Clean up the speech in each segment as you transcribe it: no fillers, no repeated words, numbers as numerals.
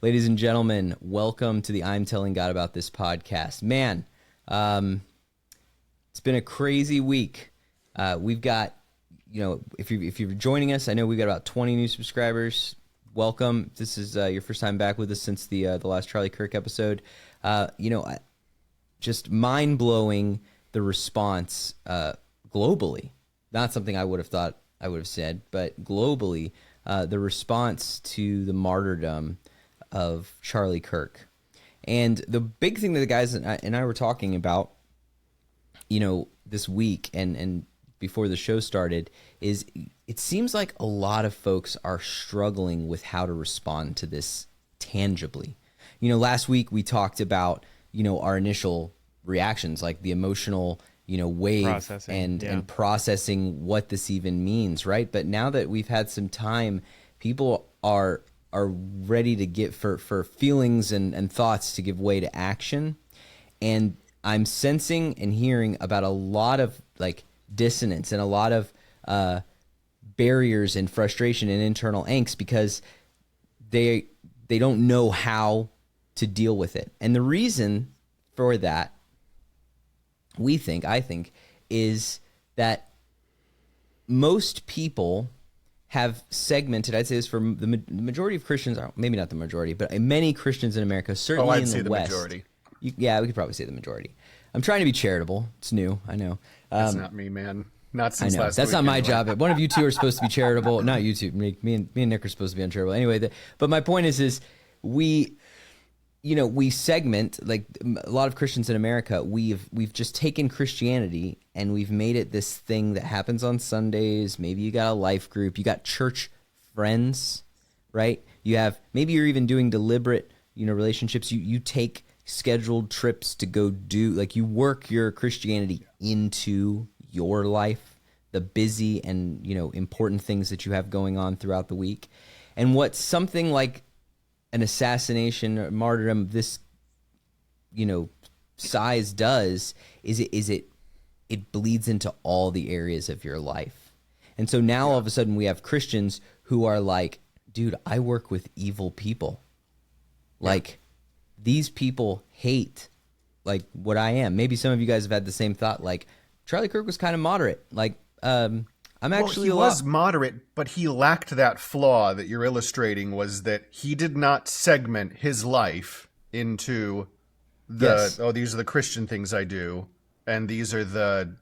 Ladies and gentlemen, welcome to the I'm Telling God About This podcast. Man, it's been a crazy week. We've got, if you're joining us, I know we've got about 20 new subscribers. Welcome. This is your first time back with us since the last Charlie Kirk episode. Just mind-blowing the response globally. Not something I would have thought I would have said, but globally, the response to the martyrdom of Charlie Kirk. And the big thing that the guys and I were talking about, this week and before the show started, is it seems like a lot of folks are struggling with how to respond to this tangibly. Last week we talked about, our initial reactions, like the emotional, wave and processing what this even means, right? But now that we've had some time, people are ready to get for feelings and thoughts to give way to action. And I'm sensing and hearing about a lot of dissonance and a lot of barriers and frustration and internal angst because they don't know how to deal with it. And the reason for that, I think, is that most people have segmented, I'd say this for the majority of Christians, maybe not the majority, but many Christians in America, certainly I'd in say the the West. majority. We could probably say the majority. I'm trying to be charitable. It's new, I know. That's not me, man. Not since last That's week, not my anyway. job. One of you two are supposed to be charitable. Not you two. Me and Nick are supposed to be uncharitable. Anyway, but my point is we segment, like a lot of Christians in America, we've just taken Christianity and we've made it this thing that happens on Sundays. Maybe you got a life group, you got church friends, right? Maybe you're even doing deliberate, relationships. You take scheduled trips to go do, you work your Christianity into your life, the busy and, important things that you have going on throughout the week. And what something like an assassination or martyrdom of this, size does is it bleeds into all the areas of your life. And so now all of a sudden we have Christians who are like, dude, I work with evil people. These people hate what I am. Maybe some of you guys have had the same thought, Charlie Kirk was kind of moderate. I'm actually he was moderate, but he lacked that flaw that you're illustrating, was that he did not segment his life into these are the Christian things I do, and these are the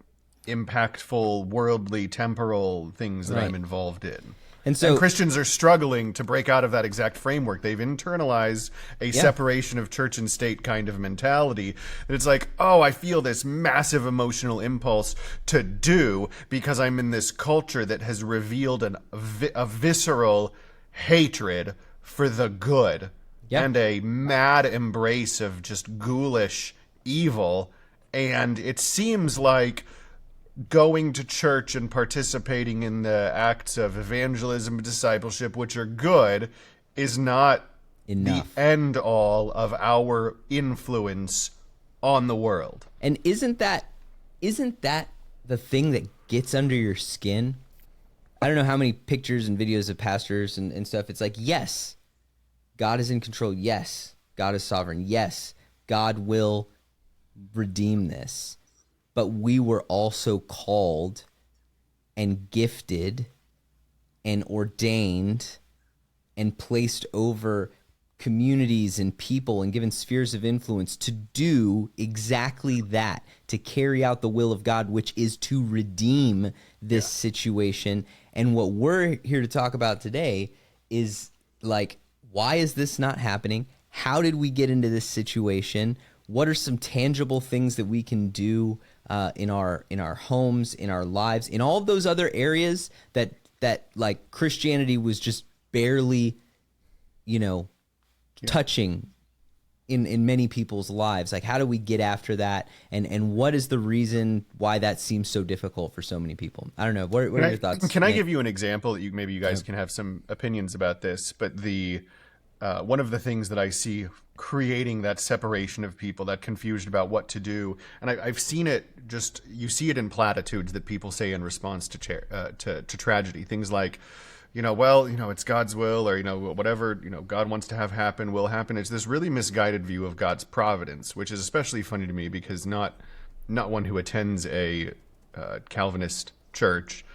impactful, worldly, temporal things that I'm involved in. And Christians are struggling to break out of that exact framework. They've internalized a separation of church and state kind of mentality. And it's like, oh, I feel this massive emotional impulse to do because I'm in this culture that has revealed a visceral hatred for the good and a mad embrace of just ghoulish evil. And it seems like going to church and participating in the acts of evangelism and discipleship, which are good, is not enough. The end all of our influence on the world. And isn't that the thing that gets under your skin? I don't know how many pictures and videos of pastors and stuff. It's like, yes, God is in control. Yes, God is sovereign. Yes, God will redeem this. But we were also called and gifted and ordained and placed over communities and people and given spheres of influence to do exactly that, to carry out the will of God, which is to redeem this situation. And what we're here to talk about today is why is this not happening? How did we get into this situation? What are some tangible things that we can do in our homes, in our lives, in all of those other areas that Christianity was just barely, touching in many people's lives? How do we get after that? And what is the reason why that seems so difficult for so many people? I don't know. What are your thoughts? Can I give you an example that maybe you guys can have some opinions about this? But one of the things that I see creating that separation of people, that confusion about what to do, and I've seen it. You see it in platitudes that people say in response to tragedy. Things like, it's God's will, or, whatever, God wants to have happen will happen. It's this really misguided view of God's providence, which is especially funny to me because not one who attends a Calvinist church,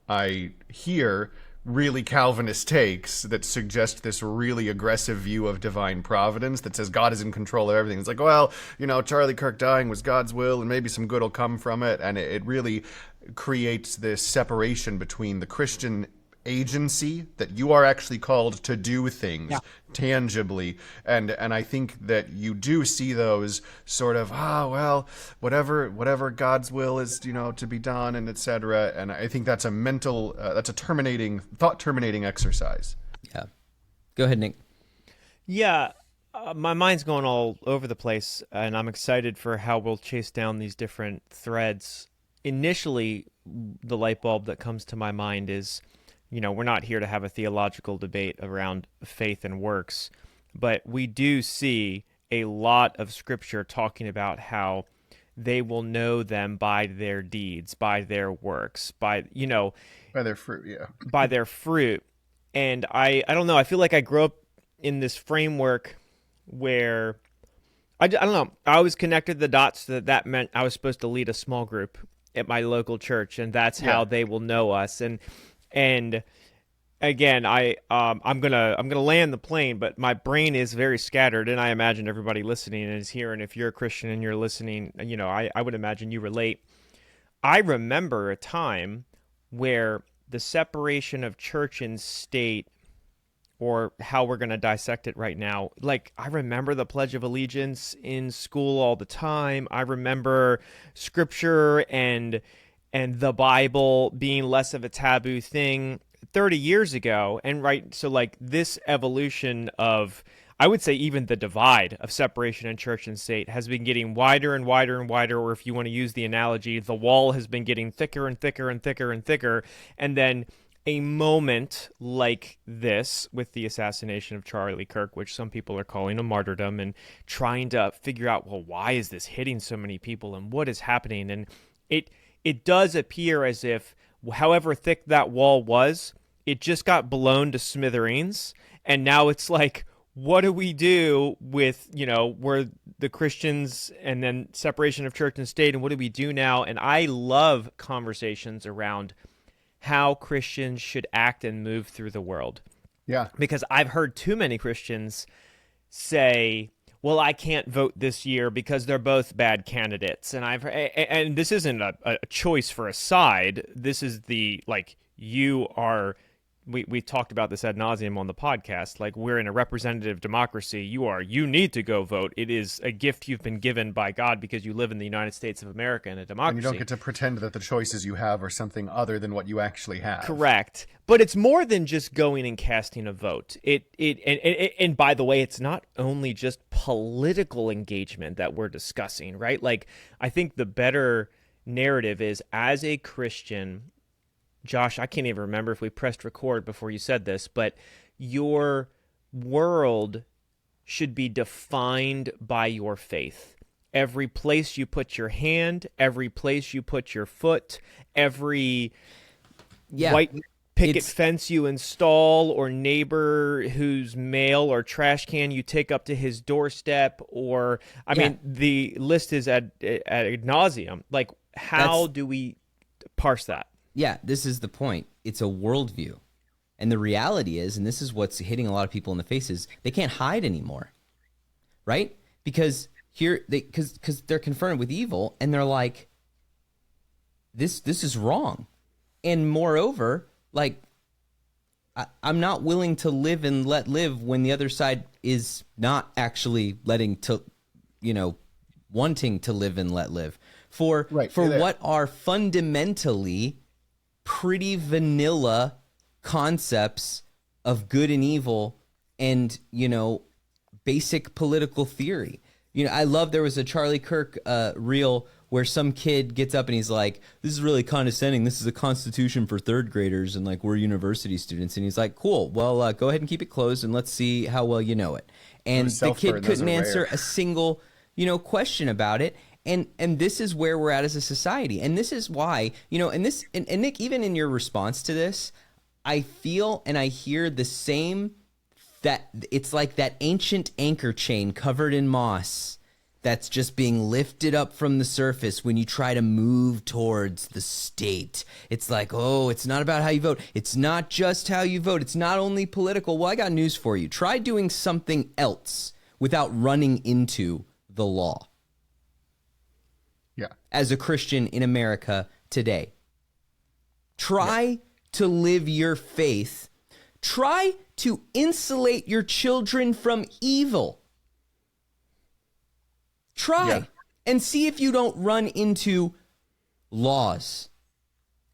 I hear really Calvinist takes that suggest this really aggressive view of divine providence that says God is in control of everything. It's like, well, Charlie Kirk dying was God's will and maybe some good will come from it. And it really creates this separation between the Christian agency, that you are actually called to do things tangibly, and I think that you do see those sort of whatever God's will is to be done, and etc. And I think that's a mental that's a thought terminating exercise. Yeah, go ahead, Nick. Yeah, my mind's going all over the place, and I'm excited for how we'll chase down these different threads. Initially, the light bulb that comes to my mind is, we're not here to have a theological debate around faith and works, but we do see a lot of scripture talking about how they will know them by their deeds, by their works, by their fruit, yeah. By their fruit. And I don't know, I feel like I grew up in this framework where, I don't know, I always connected the dots that meant I was supposed to lead a small group at my local church, and that's how they will know us. And again, I'm gonna land the plane, but my brain is very scattered, and I imagine everybody listening is here. And if you're a Christian and you're listening, I would imagine you relate. I remember a time where the separation of church and state, or how we're gonna dissect it right now, like I remember the Pledge of Allegiance in school all the time. I remember scripture and the Bible being less of a taboo thing 30 years ago. And so like this evolution of, I would say even the divide of separation in church and state has been getting wider and wider and wider, or if you want to use the analogy, the wall has been getting thicker and thicker and thicker and thicker. And then a moment like this with the assassination of Charlie Kirk, which some people are calling a martyrdom, and trying to figure out, well, why is this hitting so many people and what is happening? And it does appear as if, however thick that wall was, it just got blown to smithereens. And now it's like, what do we do with, where the Christians and then separation of church and state, and what do we do now? And I love conversations around how Christians should act and move through the world. Yeah. Because I've heard too many Christians say, well, I can't vote this year because they're both bad candidates. And this isn't a choice for a side. This is we talked about this ad nauseum on the podcast. Like, we're in a representative democracy. You need to go vote. It is a gift you've been given by God because you live in the United States of America in a democracy. And you don't get to pretend that the choices you have are something other than what you actually have. Correct. But it's more than just going and casting a vote. And by the way, it's not only just political engagement that we're discussing, right? Like, I think the better narrative is, as a Christian, Josh, I can't even remember if we pressed record before you said this, but your world should be defined by your faith. Every place you put your hand, every place you put your foot, every white picket fence you install, or neighbor whose mail or trash can you take up to his doorstep, or, I mean, the list is ad nauseum. Like, how do we parse that? Yeah, this is the point. It's a worldview. And the reality is, and this is what's hitting a lot of people in the faces, they can't hide anymore, right? Because because they're confronted with evil, and they're like, this is wrong. And moreover, like, I'm not willing to live and let live when the other side is not actually wanting to live and let live. For what are fundamentally pretty vanilla concepts of good and evil and, basic political theory. I love, there was a Charlie Kirk reel where some kid gets up and he's like, this is really condescending. This is a constitution for third graders, and like, we're university students. And he's like, cool, well, go ahead and keep it closed and let's see how well you know it. And the kid couldn't answer a single, question about it. And this is where we're at as a society. And this is why, and Nick, even in your response to this, I feel and I hear the same, that it's like that ancient anchor chain covered in moss that's just being lifted up from the surface when you try to move towards the state. It's like, oh, it's not about how you vote. It's not just how you vote. It's not only political. Well, I got news for you. Try doing something else without running into the law. Yeah. As a Christian in America today, try to live your faith. Try to insulate your children from evil. Try and see if you don't run into laws.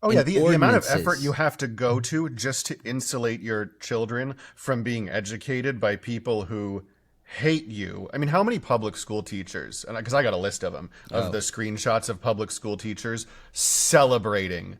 Oh, yeah, the amount of effort you have to go to just to insulate your children from being educated by people who hate you. I mean, how many public school teachers, and because I got a list of them, of the screenshots of public school teachers celebrating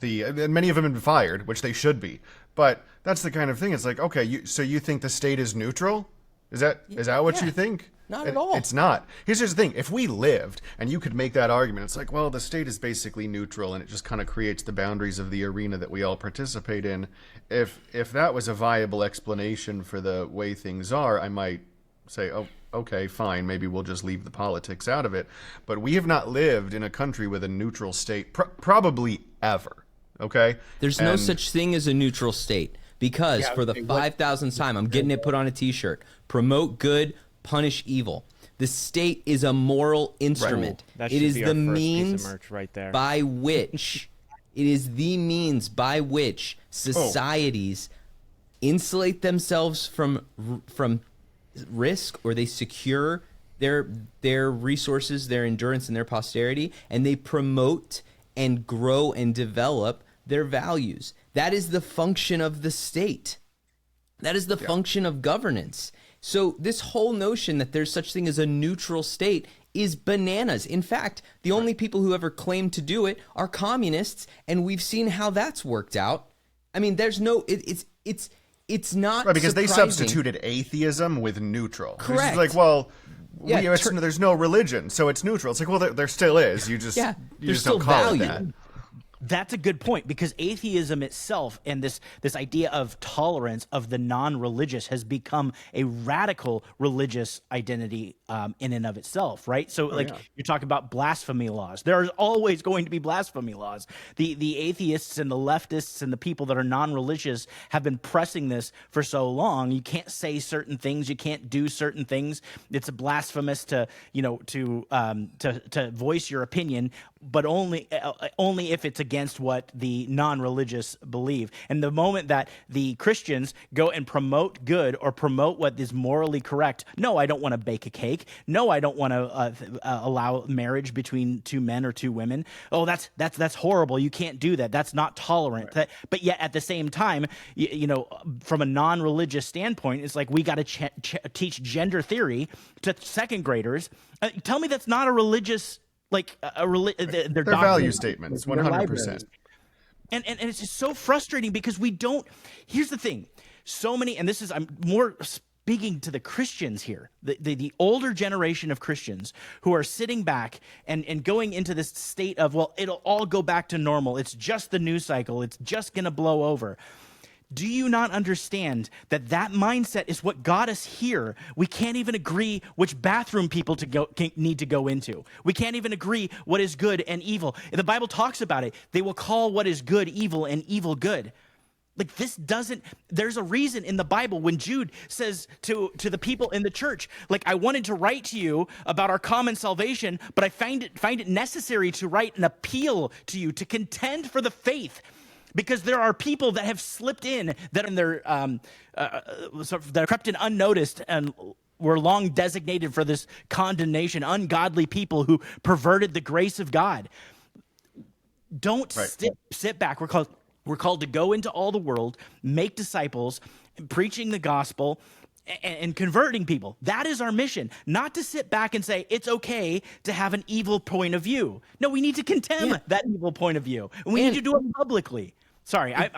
and many of them have been fired, which they should be. But that's the kind of thing. It's like, okay, so you think the state is neutral? Is that what you think? Not at all. It's not. Here's the thing. If we lived and you could make that argument, it's like, well, the state is basically neutral and it just kind of creates the boundaries of the arena that we all participate in. If that was a viable explanation for the way things are, I might say, oh, okay, fine, maybe we'll just leave the politics out of it. But we have not lived in a country with a neutral state probably ever, okay? There's no such thing as a neutral state, because for the 5,000th time, I'm getting it put on a t-shirt: promote good, punish evil. The state is a moral instrument. That It should is be the our first piece of means merch right there. by which it is the means by which societies insulate themselves from risk, or they secure their resources, their endurance, and their posterity, and they promote and grow and develop their values. That is the function of the state. That is the function of governance. So this whole notion that there's such thing as a neutral state is bananas. In fact, the only people who ever claim to do it are communists, and we've seen how that's worked out. I mean, there's no it's not right, because they surprising. substituted atheism with neutral. Correct. It's like, well, there's no religion, so it's neutral. It's like, well, there still is. You just don't call it that. That's a good point, because atheism itself and this idea of tolerance of the non-religious has become a radical religious identity in and of itself, right? So you're talking about blasphemy laws. There are always going to be blasphemy laws. The atheists and the leftists and the people that are non-religious have been pressing this for so long. You can't say certain things. You can't do certain things. It's blasphemous to voice your opinion, but only if it's against what the non-religious believe. And the moment that the Christians go and promote good or promote what is morally correct, no, I don't want to bake a cake. No, I don't want to allow marriage between two men or two women. Oh, that's horrible. You can't do that. That's not tolerant. Right. But yet at the same time, from a non-religious standpoint, it's like we got to teach gender theory to second graders. Tell me that's not a religious. Their value statements, 100%. And it's just so frustrating because we don't. Here's the thing: so many, and I'm more speaking to the Christians here, the older generation of Christians who are sitting back and going into this state of, well, it'll all go back to normal. It's just the news cycle. It's just going to blow over. Do you not understand that mindset is what got us here? We can't even agree which bathroom people need to go into. We can't even agree what is good and evil. The Bible talks about it. They will call what is good evil and evil good. There's a reason in the Bible when Jude says to the people in the church, I wanted to write to you about our common salvation, but I find it necessary to write an appeal to you to contend for the faith. Because there are people that have slipped in that are crept in unnoticed and were long designated for this condemnation, ungodly people who perverted the grace of God. Don't sit back. We're called to go into all the world, make disciples, preaching the gospel, and converting people. That is our mission. Not to sit back and say it's okay to have an evil point of view. No, we need to condemn that evil point of view, and we need to do it publicly. Sorry, hey,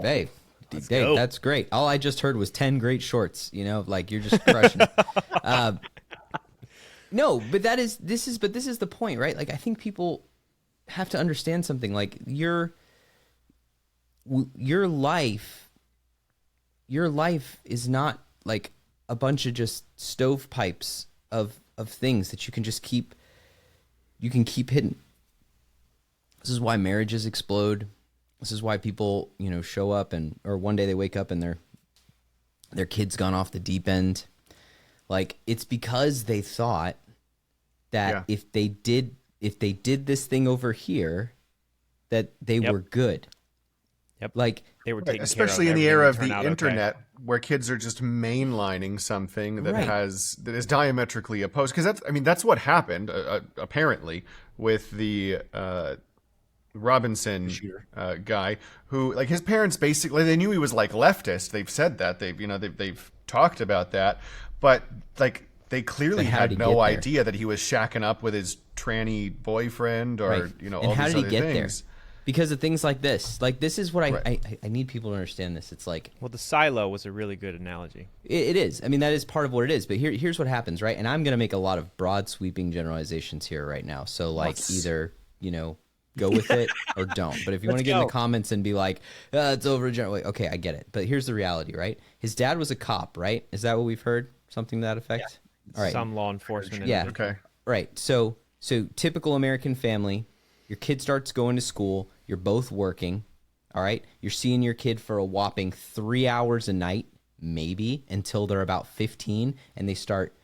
Dave, that's great. All I just heard was 10 great shorts. You're just crushing it. No, but this is the point, right? I think people have to understand something. your life is not like a bunch of just stovepipes of things that you can just keep hidden. This is why marriages explode. This is why people, show up or one day they wake up and their kid's gone off the deep end. Like, it's because they thought that if they did this thing over here, that they were good. Yep. Like, they were taking especially care of in the era of everything the would turn out internet, okay. where kids are just mainlining something that Right. that is diametrically opposed. Because that's what happened apparently with the Robinson guy, who, like, his parents basically, they knew he was like leftist. They've said that they've talked about that, but like they clearly But how did had he no get there? idea that he was shacking up with his tranny boyfriend or right. all And how these did he other get things. there? Because of things like this. Like, this is what Right. I need people to understand this. It's like, Well, the silo was a really good analogy. it is. I mean, that is part of what it is. But here's what happens, right? And I'm going to make a lot of broad, sweeping generalizations here right now. So, like, either, go with it or don't. But if you want to get in the comments and be like, it's overgeneralized, okay, I get it. But here's the reality, right? His dad was a cop, right? Is that what we've heard? Something to that effect? All right. Some law enforcement. Yeah. Okay. Right. So typical American family, your kid starts going to school, you're both working, all right? You're seeing your kid for a whopping 3 hours a night, maybe, until they're about 15, and they start,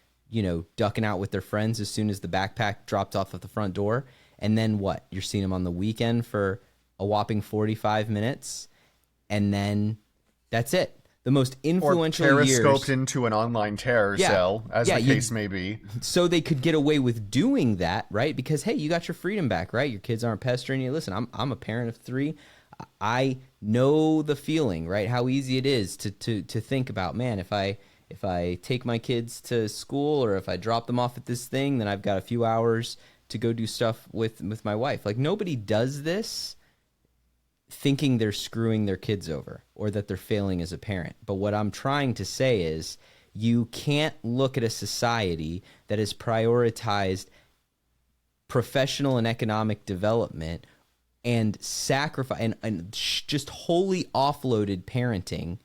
ducking out with their friends as soon as the backpack dropped off at the front door. And then what? You're seeing them on the weekend for a whopping 45 minutes, and then that's it. The most Or influential periscoped years. into an online terror Yeah. cell, as Yeah, the case may be. So they could get away with doing that, right? Because, hey, you got your freedom back, right? Your kids aren't pestering you. Listen, I'm a parent of 3. I know the feeling, right? How easy it is to think about, man, if I take my kids to school or if I drop them off at this thing, then I've got a few hours to go do stuff with my wife. Like, nobody does this thinking they're screwing their kids over or that they're failing as a parent. But what I'm trying to say is, you can't look at a society that has prioritized professional and economic development and sacrifice and just wholly offloaded parenting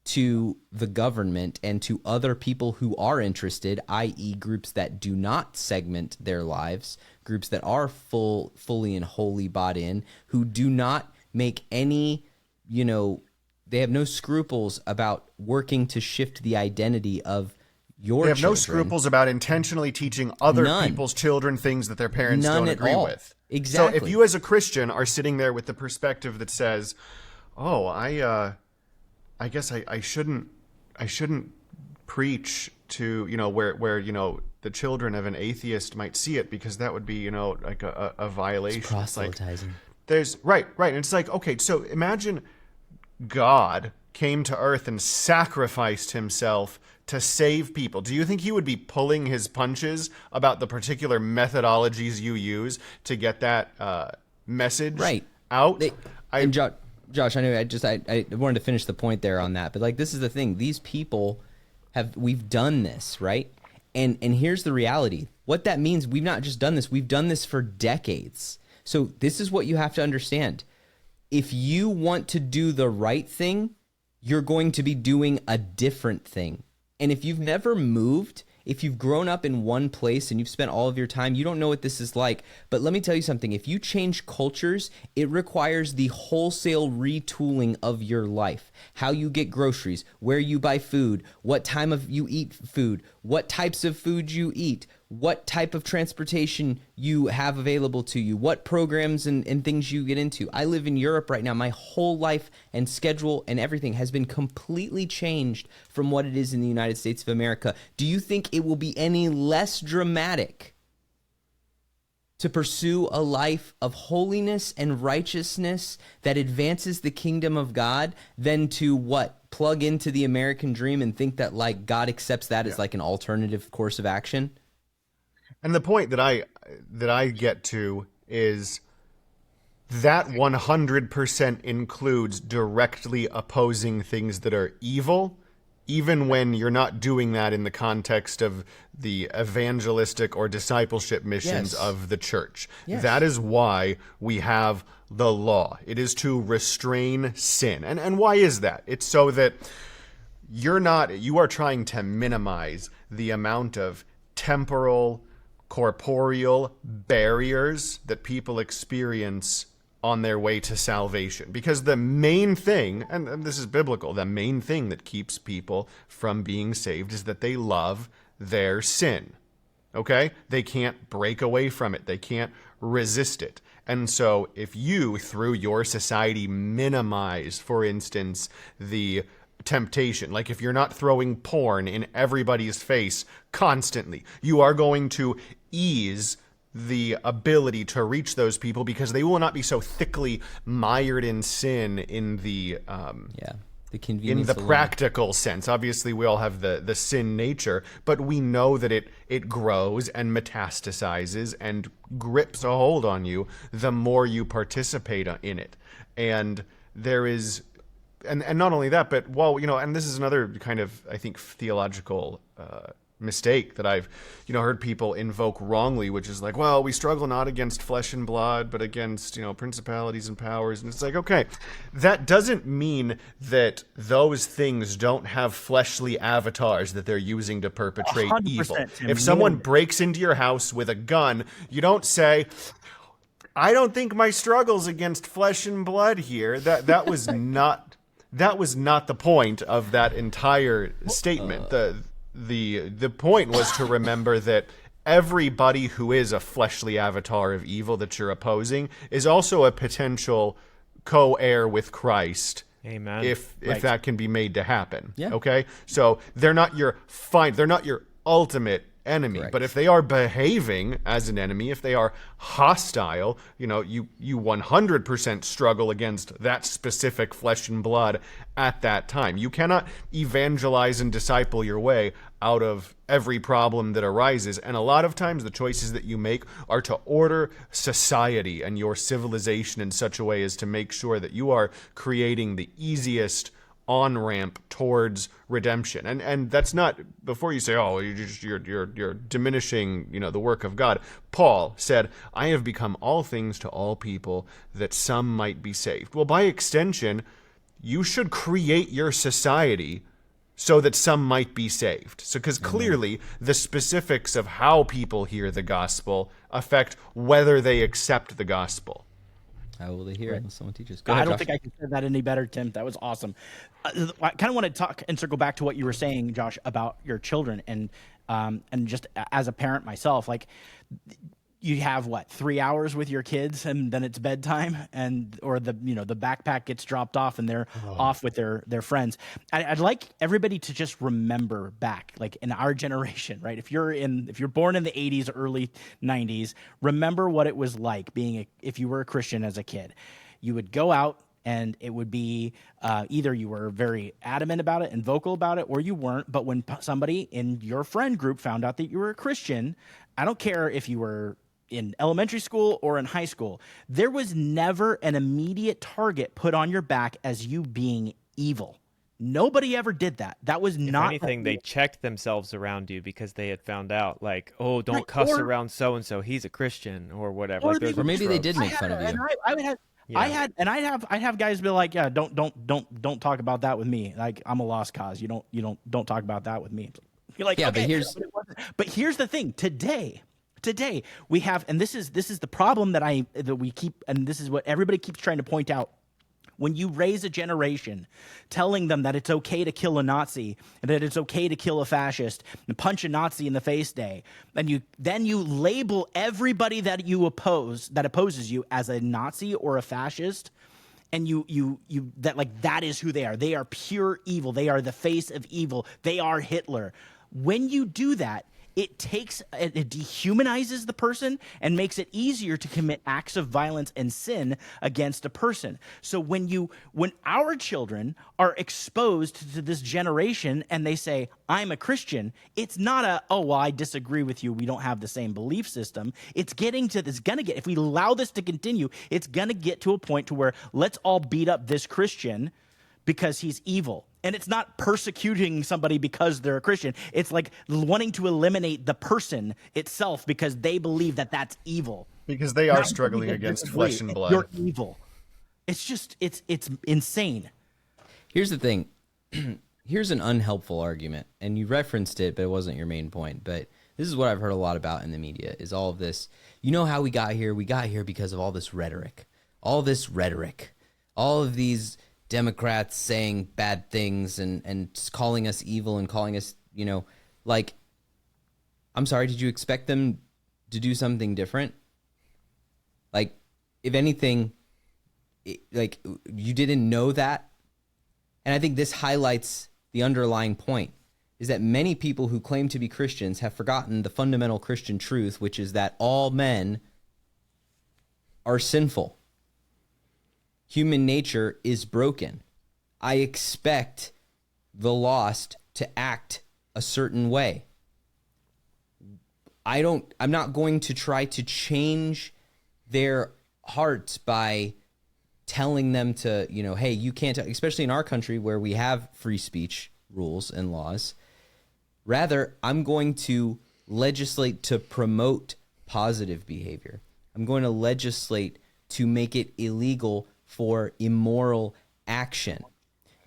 to the government and to other people who are interested, i.e. groups that do not segment their lives, groups that are fully and wholly bought in, who do not make any, they have no scruples about working to shift the identity of your They have no children. scruples about intentionally teaching other None. people's children things that their parents None don't at agree all. with. Exactly. So if you as a Christian are sitting there with the perspective that says, "Oh, I guess I shouldn't preach to, where the children of an atheist might see it, because that would be, like a violation." It's like, Proselytizing. there's right. And it's like, okay, so imagine God came to earth and sacrificed himself to save people. Do you think he would be pulling his punches about the particular methodologies you use to get that message out? And Josh, I know I wanted to finish the point there on that, but like, this is the thing. These people we've done this, right? And here's the reality. What that means, we've not just done this, we've done this for decades. So this is what you have to understand. If you want to do the right thing, you're going to be doing a different thing. And if you've never moved, if you've grown up in one place and you've spent all of your time, you don't know what this is like. But let me tell you something. If you change cultures, it requires the wholesale retooling of your life. How you get groceries, where you buy food, what time of you eat food, what types of food you eat, what type of transportation you have available to you, what programs and things you get into. I live in Europe right now. My whole life and schedule and everything has been completely changed from what it is in the United States of America. Do you think it will be any less dramatic to pursue a life of holiness and righteousness that advances the kingdom of God than to plug into the American dream and think that like God accepts that as like an alternative course of action? And the point that I get to is that 100% includes directly opposing things that are evil even when you're not doing that in the context of the evangelistic or discipleship missions Yes. of the church. Yes. That is why we have the law. It is to restrain sin. And why is that? It's so that you are trying to minimize the amount of temporal, corporeal barriers that people experience on their way to salvation. Because the main thing, and this is biblical, the main thing that keeps people from being saved is that they love their sin. Okay? They can't break away from it. They can't resist it. And so if you, through your society, minimize, for instance, the temptation, like if you're not throwing porn in everybody's face constantly, you are going to ease the ability to reach those people because they will not be so thickly mired in sin in the the convenience in the alone. practical sense. Obviously, we all have the sin nature, but we know that it grows and metastasizes and grips a hold on you the more you participate in it. And there is, and not only that, but and this is another kind of, I think, theological mistake that I've heard people invoke wrongly, which is like, well, we struggle not against flesh and blood but against principalities and powers. And it's like, okay, that doesn't mean that those things don't have fleshly avatars that they're using to perpetrate 100%, evil. Tim. If someone breaks into your house with a gun, you don't say, I don't think my struggle's against flesh and blood here. That was not the point of that entire statement. The point was to remember that everybody who is a fleshly avatar of evil that you're opposing is also a potential co-heir with Christ. Amen. If that can be made to happen. Yeah. Okay? So they're not your ultimate enemy. Correct. But if they are behaving as an enemy, if they are hostile, you 100% struggle against that specific flesh and blood at that time. You cannot evangelize and disciple your way out of every problem that arises. And a lot of times the choices that you make are to order society and your civilization in such a way as to make sure that you are creating the easiest on-ramp towards redemption. And that's not, before you say, oh, you're diminishing, the work of God. Paul said, I have become all things to all people that some might be saved. Well, by extension, you should create your society so that some might be saved. So, because clearly the specifics of how people hear the gospel affect whether they accept the gospel. How will they hear it when someone teaches? Go I ahead, don't Josh. think I can say that any better, Tim. That was awesome. I kind of want to talk and circle back to what you were saying, Josh, about your children and just as a parent myself, like you have 3 hours with your kids and then it's bedtime or the backpack gets dropped off and they're off with their friends. I'd like everybody to just remember back, like in our generation, right? If you're born in the 80s, early 90s, remember what it was like if you were a Christian as a kid. You would go out and it would be either you were very adamant about it and vocal about it or you weren't. But when somebody in your friend group found out that you were a Christian, I don't care if you were in elementary school or in high school, there was never an immediate target put on your back as you being evil. Nobody ever did that. That was not anything. They checked themselves around you because they had found out, like, oh, don't cuss around so and so. He's a Christian or whatever. Or Like, those Or are maybe they tropes. did make fun of you. I'd have guys be like, yeah, don't talk about that with me. Like, I'm a lost cause. You don't talk about that with me. You're like, Yeah, okay, but here's the thing. Today we have, and this is the problem that we keep, and this is what everybody keeps trying to point out. When you raise a generation telling them that it's okay to kill a Nazi and that it's okay to kill a fascist and punch a Nazi in the face day, and then you label everybody that opposes you as a Nazi or a fascist, and that is who they are. They are pure evil. They are the face of evil. They are Hitler. When you do that, it dehumanizes the person and makes it easier to commit acts of violence and sin against a person. So when our children are exposed to this generation and they say, I'm a Christian, it's not I disagree with you. We don't have the same belief system. If we allow this to continue, it's going to get to a point to where let's all beat up this Christian because he's evil. And it's not persecuting somebody because they're a Christian. It's like wanting to eliminate the person itself because they believe that that's evil. Because they are Not struggling people against disagree. flesh and blood. You're evil. It's just, it's insane. Here's the thing. Here's an unhelpful argument, and you referenced it, but it wasn't your main point. But this is what I've heard a lot about in the media, is all of this. You know how we got here? We got here because of all this rhetoric. All of these Democrats saying bad things and calling us evil and calling us, like, I'm sorry, did you expect them to do something different? Like, if anything, like, you didn't know that? And I think this highlights the underlying point, is that many people who claim to be Christians have forgotten the fundamental Christian truth, which is that all men are sinful. Human nature is broken. I expect the lost to act a certain way. I'm not going to try to change their hearts by telling them to, hey, you can't, especially in our country where we have free speech rules and laws. Rather, I'm going to legislate to promote positive behavior. I'm going to legislate to make it illegal for immoral action.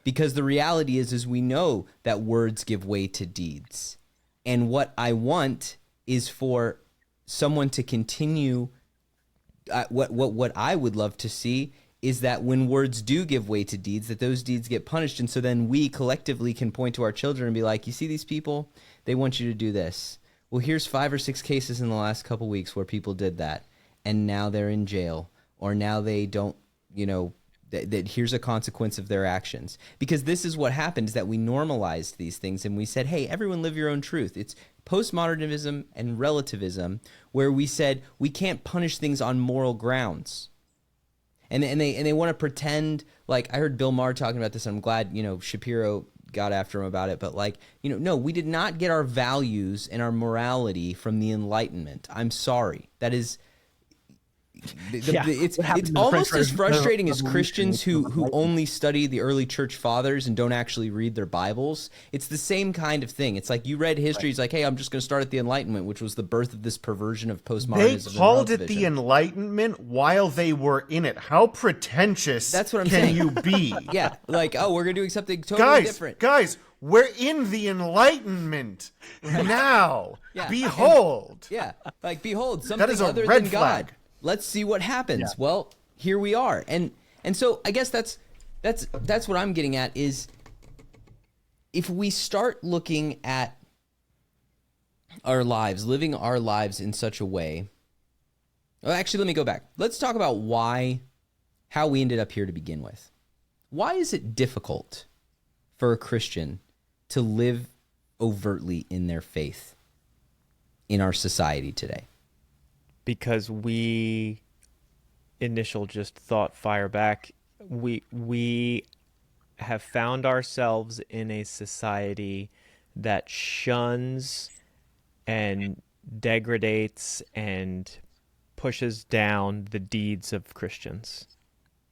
Because the reality is we know that words give way to deeds. And what I want is for someone to continue, what I would love to see is that when words do give way to deeds, that those deeds get punished. And so then we collectively can point to our children and be like, you see these people? They want you to do this. Well, here's 5 or 6 cases in the last couple weeks where people did that, and now they're in jail, or now they don't, that here's a consequence of their actions. Because this is what happened, is that we normalized these things and we said, hey, everyone live your own truth. It's postmodernism and relativism, where we said we can't punish things on moral grounds. And they want to pretend, like, I heard Bill Maher talking about this, and I'm glad, Shapiro got after him about it. But, like, no, we did not get our values and our morality from the Enlightenment. I'm sorry. That is... it's almost as frustrating as Christians who only study the early church fathers and don't actually read their Bibles. It's the same kind of thing. It's like you read history. It's like, hey, I'm just going to start at the Enlightenment, which was the birth of this perversion of postmodernism. They called it the Enlightenment while they were in it. How pretentious That's what I'm can saying. you be? Yeah, like, oh, we're going to do something totally different. Guys, we're in the Enlightenment now. Yeah. Behold. Like, behold, something That is a other red than flag. God. Let's see what happens. Well, here we are. And so I guess that's what I'm getting at, is if we start looking at our lives, living our lives in such a way. Well, actually, let me go back. Let's talk about how we ended up here to begin with. Why is it difficult for a Christian to live overtly in their faith in our society today? Because initial just thought fire back. We have found ourselves in a society that shuns and degrades and pushes down the deeds of Christians.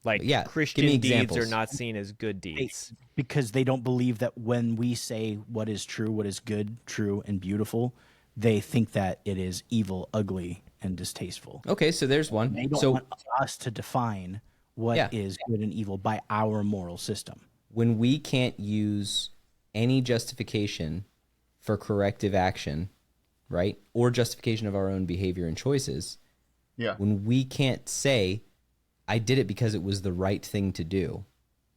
Like, Christian deeds are not seen as good deeds. Because they don't believe that when we say what is true, what is good, true, and beautiful, they think that it is evil, ugly, and distasteful. Okay, so there's one. They don't want us to define what is good and evil by our moral system. When we can't use any justification for corrective action, right, or justification of our own behavior and choices, when we can't say, I did it because it was the right thing to do,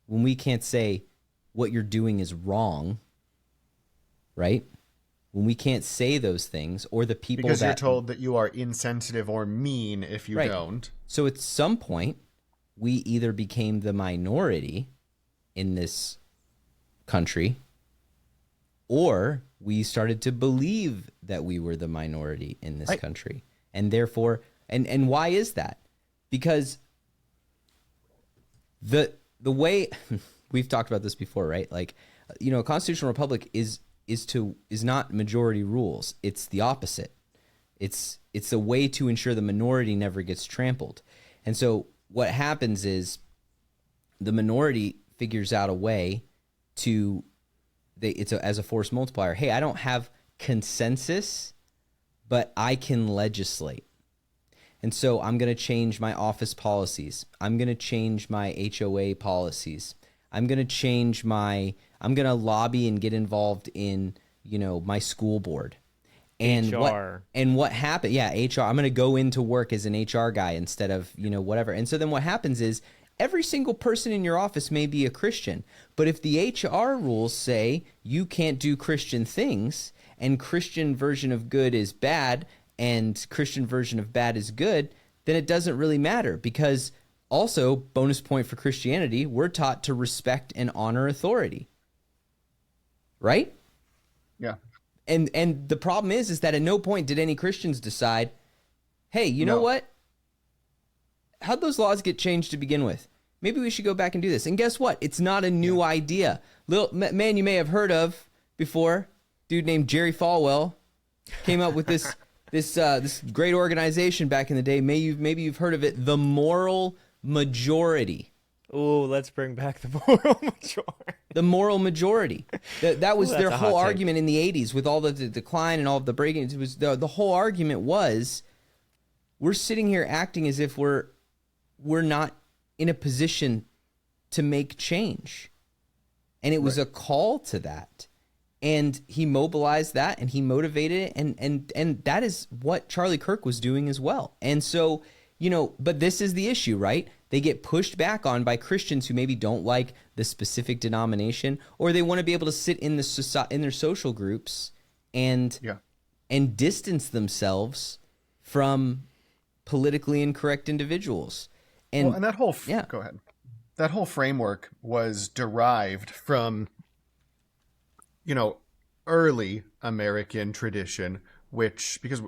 when we can't say what you're doing is wrong, right? When we can't say those things, or the people because you're told that you are insensitive or mean if you don't. So at some point, we either became the minority in this country, or we started to believe that we were the minority in this country. And therefore, and why is that? Because the way we've talked about this before, right? Like, a constitutional republic is not majority rules. It's the opposite. It's a way to ensure the minority never gets trampled. And so what happens is the minority figures out a way to, as a force multiplier. Hey, I don't have consensus, but I can legislate. And so I'm going to change my office policies. I'm going to change my HOA policies. I'm going to lobby and get involved in, my school board. And HR. what happened? Yeah, HR. I'm going to go into work as an HR guy instead of, whatever. And so then what happens is every single person in your office may be a Christian, but if the HR rules say you can't do Christian things and Christian version of good is bad and Christian version of bad is good, then it doesn't really matter, because also, bonus point for Christianity, we're taught to respect and honor authority. Right? Yeah. And the problem is that at no point did any Christians decide, hey, you know what? How'd those laws get changed to begin with? Maybe we should go back and do this. And guess what? It's not a new idea. Little man you may have heard of before, dude named Jerry Falwell, came up with this this great organization back in the day. Maybe you've heard of it, the Moral Majority. Oh, let's bring back the moral majority. The moral majority. That was their whole hot take. argument in the 80s with all the decline and all of the breaking. It was the whole argument was, we're sitting here acting as if we're not in a position to make change. And it was a call to that. And he mobilized that and he motivated it. And that is what Charlie Kirk was doing as well. And so, but this is the issue, right? They get pushed back on by Christians who maybe don't like the specific denomination, or they want to be able to sit in their social groups and distance themselves from politically incorrect individuals. And that whole go ahead. That whole framework was derived from early American tradition, which, because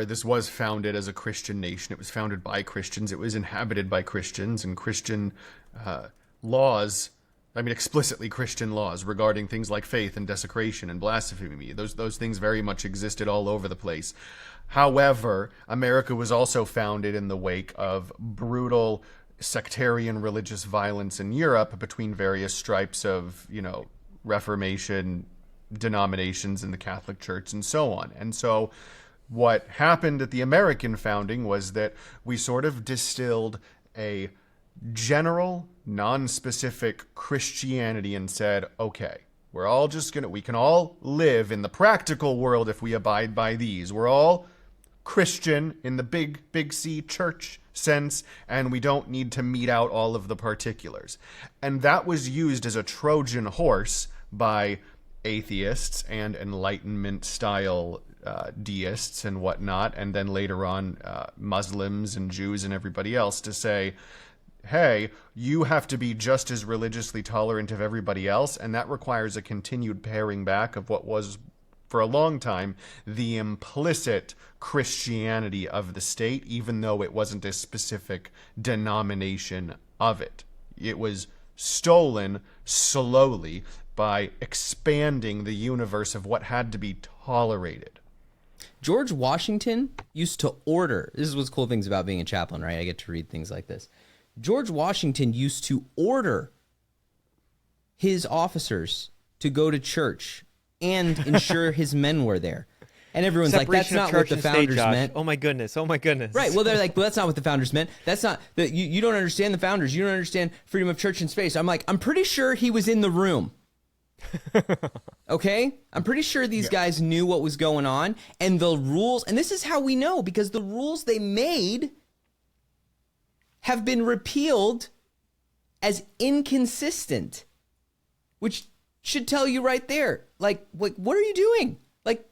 this was founded as a Christian nation. It was founded by Christians. It was inhabited by Christians, and Christian laws, explicitly Christian laws regarding things like faith and desecration and blasphemy. Those things very much existed all over the place. However, America was also founded in the wake of brutal sectarian religious violence in Europe between various stripes of, Reformation denominations in the Catholic Church and so on. And so what happened at the American founding was that we sort of distilled a general, non-specific Christianity and said, okay, we can all live in the practical world if we abide by these. We're all Christian in the big C church sense, and we don't need to mete out all of the particulars. And that was used as a Trojan horse by atheists and Enlightenment-style deists and whatnot, and then later on Muslims and Jews and everybody else, to say, hey, you have to be just as religiously tolerant of everybody else, and that requires a continued paring back of what was, for a long time, the implicit Christianity of the state, even though it wasn't a specific denomination of it. It was stolen slowly by expanding the universe of what had to be tolerated. George Washington used to order, this is what's cool things about being a chaplain, right? I get to read things like this. George Washington used to order his officers to go to church and ensure his men were there. And everyone's like, that's not what the founders meant. Oh my goodness. Right. Well, they're like, well, that's not what the founders meant. That's not that you don't understand the founders. You don't understand freedom of church and space. I'm like, I'm pretty sure he was in the room. Okay? I'm pretty sure these guys knew what was going on, and the rules, and this is how we know, because the rules they made have been repealed as inconsistent, which should tell you right there, like what are you doing? Like,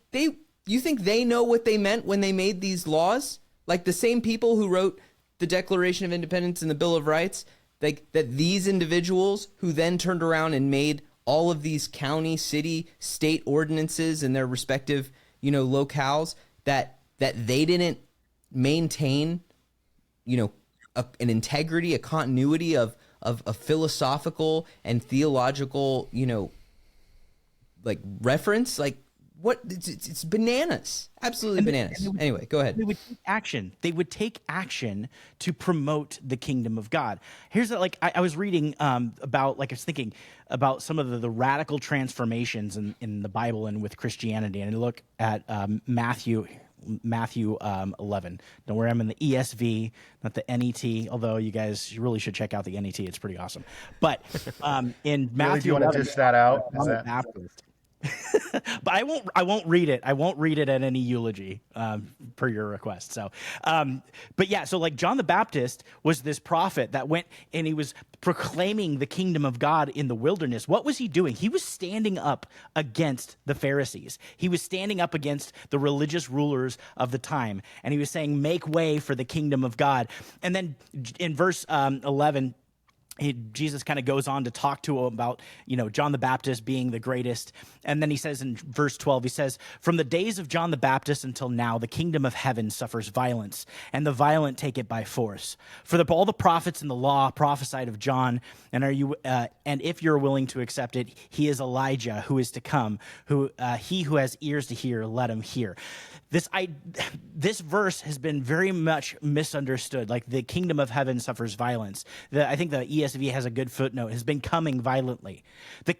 you think they know what they meant when they made these laws? Like the same people who wrote the Declaration of Independence and the Bill of Rights, like that these individuals who then turned around and made all of these county, city, state ordinances in their respective, locales, that they didn't maintain, an integrity, a continuity of a philosophical and theological, like reference. Like, what? It's bananas. Absolutely bananas. Anyway, go ahead. They would take action. They would take action to promote the kingdom of God. Here's I was reading about, I was thinking about some of the radical transformations in the Bible and with Christianity. And I look at Matthew 11. Don't worry, I'm in the ESV, not the NET, although you really should check out the NET. It's pretty awesome. But in Matthew Really, do you want to dish that out? Is that... Baptist. But I won't read it. I won't read it at any eulogy per your request. So, but yeah, so like John the Baptist was this prophet that went and he was proclaiming the kingdom of God in the wilderness. What was he doing? He was standing up against the Pharisees. He was standing up against the religious rulers of the time. And he was saying, make way for the kingdom of God. And then in verse 11, Jesus kind of goes on to talk to him about, John the Baptist being the greatest. And then he says in verse 12, he says, from the days of John the Baptist until now, the kingdom of heaven suffers violence, and the violent take it by force. For all the prophets in the law prophesied of John, and if you're willing to accept it, he is Elijah who is to come, he who has ears to hear, let him hear. This verse has been very much misunderstood. Like the kingdom of heaven suffers violence. I think the ESV has a good footnote. Has been coming violently. Do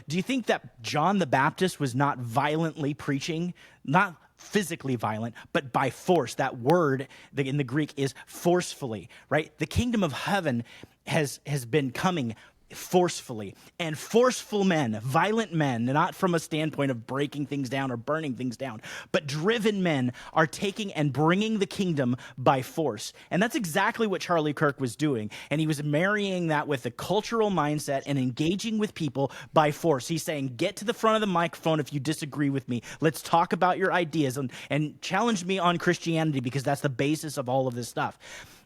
you think that John the Baptist was not violently preaching, not physically violent, but by force? That word in the Greek is forcefully, right? The kingdom of heaven has been coming forcefully, and forceful men, violent men, not from a standpoint of breaking things down or burning things down, but driven men are taking and bringing the kingdom by force. And that's exactly what Charlie Kirk was doing. And he was marrying that with a cultural mindset and engaging with people by force. He's saying, get to the front of the microphone if you disagree with me. Let's talk about your ideas and challenge me on Christianity, because that's the basis of all of this stuff.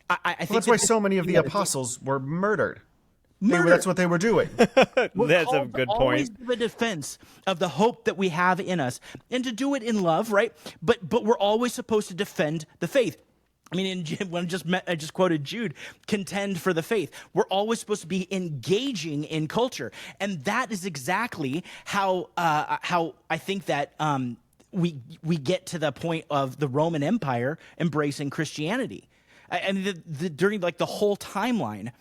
I think that's why so many of the apostles were murdered. That's what they were doing. That's a good point. Always give a defense of the hope that we have in us, and to do it in love, right? But we're always supposed to defend the faith. I mean, when I just quoted Jude, contend for the faith. We're always supposed to be engaging in culture, and that is exactly how I think that we get to the point of the Roman Empire embracing Christianity, and during the whole timeline.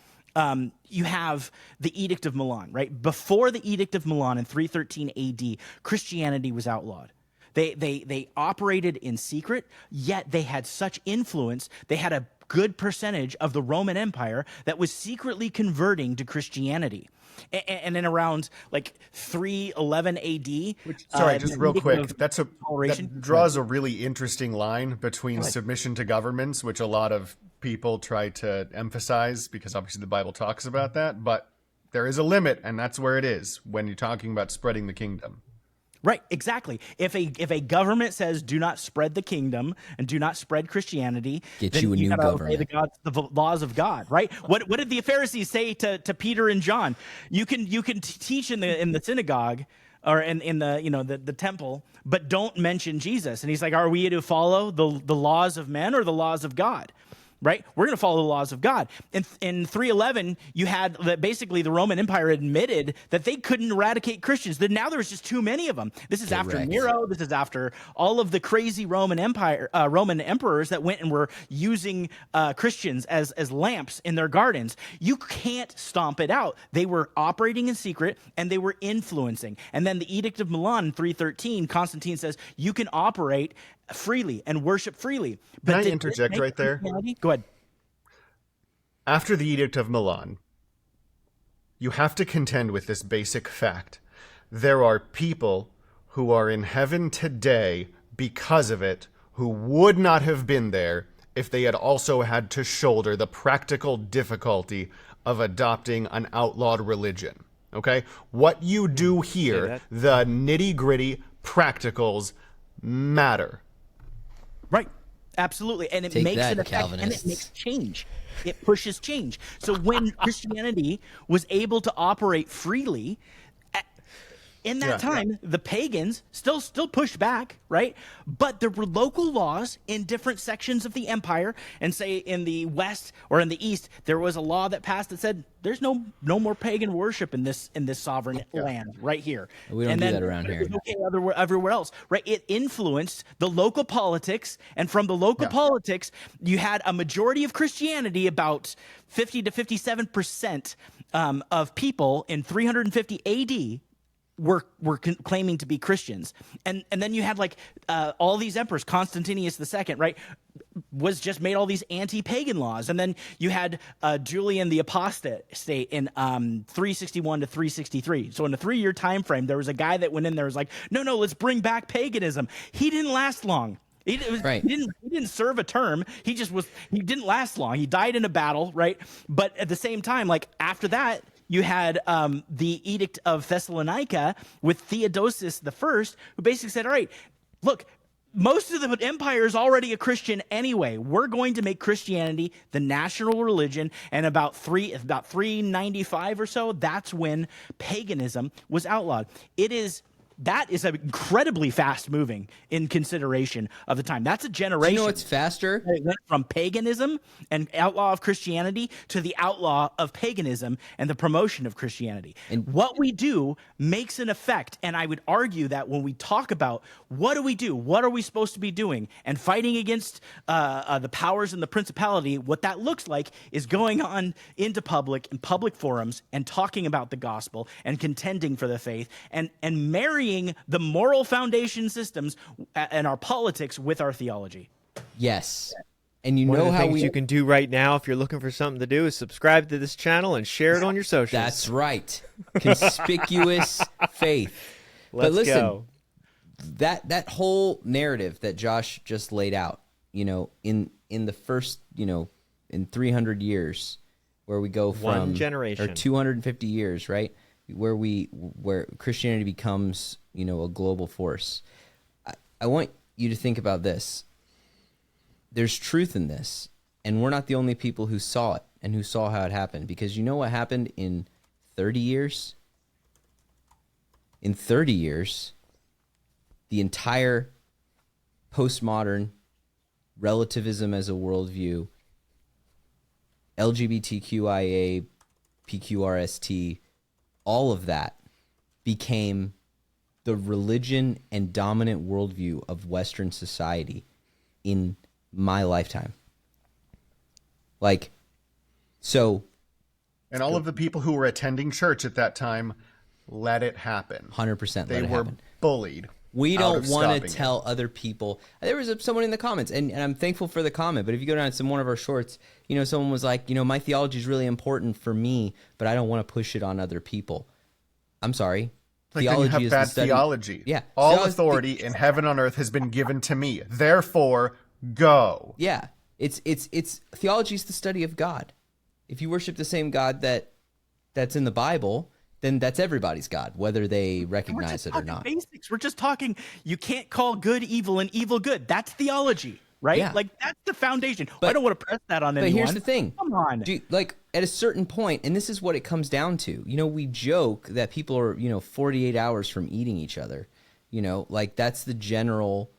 You have the Edict of Milan, right? Before the Edict of Milan in 313 AD, Christianity was outlawed. They operated in secret, yet they had such influence. They had a good percentage of the Roman Empire that was secretly converting to Christianity. And then around 311 AD. Sorry, just real quick. That draws a really interesting line between submission to governments, which a lot of people try to emphasize because obviously the Bible talks about that. But there is a limit, and that's where it is when you're talking about spreading the kingdom. Right, exactly. If a government says do not spread the kingdom and do not spread Christianity, then you a new government. Obey the laws of God, right? What did the Pharisees say to Peter and John? You can teach in the synagogue or in the temple, but don't mention Jesus. And he's like, are we to follow the laws of men or the laws of God? Right? We're going to follow the laws of God. In 311, you had basically the Roman Empire admitted that they couldn't eradicate Christians. That now there was just too many of them. This is after Nero. This is after all of the crazy Roman emperors that went and were using Christians as lamps in their gardens. You can't stomp it out. They were operating in secret and they were influencing. And then the Edict of Milan in 313, Constantine says you can operate freely and worship freely. But can I interject right there? Go ahead. After the Edict of Milan, you have to contend with this basic fact. There are people who are in heaven today because of it, who would not have been there if they had also had to shoulder the practical difficulty of adopting an outlawed religion. Okay? What you do here, the nitty-gritty practicals matter. Right. Absolutely. And it makes an effect, and it makes change. It pushes change. So when Christianity was able to operate freely, in that time, the pagans still pushed back, right? But there were local laws in different sections of the empire, and say in the west or in the east, there was a law that passed that said there's no more pagan worship in this sovereign land right here. We don't do that around here. Okay, everywhere else, right? It influenced the local politics, and from the local politics, you had a majority of Christianity, about 50 to 57% of people in 350 AD were claiming to be Christians, and then you had like all these emperors. Constantius II, right, was just made all these anti-pagan laws, and then you had Julian the Apostate in 361 to 363. So in a 3-year time frame, there was a guy that went in there was like, no, let's bring back paganism. He didn't last long. He didn't serve a term. He didn't last long. He died in a battle, right? But at the same time, like after that, you had the Edict of Thessalonica with Theodosius I, who basically said, all right, look, most of the empire is already a Christian anyway. We're going to make Christianity the national religion. And about 395 or so, that's when paganism was outlawed. That is incredibly fast moving in consideration of the time. That's a generation. Do you know what's faster? It went from paganism and outlaw of Christianity to the outlaw of paganism and the promotion of Christianity. And what we do makes an effect. And I would argue that when we talk about what do we do, what are we supposed to be doing, and fighting against the powers and the principality, what that looks like is going on into public forums and talking about the gospel and contending for the faith and marrying the moral foundation systems and our politics with our theology. Yes. And you One know of the how things you can do right now if you're looking for something to do is subscribe to this channel and share it on your socials. That's right. Conspicuous faith. Let's but listen, go. That whole narrative that Josh just laid out, in the first, in 300 years, where we go from one generation or 250 years, right? Where Christianity becomes, a global force. I want you to think about this. There's truth in this, and we're not the only people who saw it and who saw how it happened, because you know what happened in 30 years? In 30 years, the entire postmodern relativism as a worldview, LGBTQIA, PQRST, all of that became the religion and dominant worldview of Western society in my lifetime. And all of the people who were attending church at that time let it happen. 100% They were bullied. We don't want to tell other people. There was someone in the comments, and I'm thankful for the comment, but if you go down to one of our shorts, someone was like, my theology is really important for me, but I don't want to push it on other people. I'm sorry. Like, theology then you have bad theology. Yeah. All authority in heaven and earth has been given to me. Therefore, go. Yeah. It's theology is the study of God. If you worship the same God that's in the Bible, then that's everybody's God, whether they recognize it or not. Basics. We're just talking, you can't call good evil and evil good. That's theology, right? Yeah. Like, that's the foundation. I don't want to press that on anyone. But here's the thing. Come on. At a certain point, and this is what it comes down to, we joke that people are, 48 hours from eating each other. That's the general,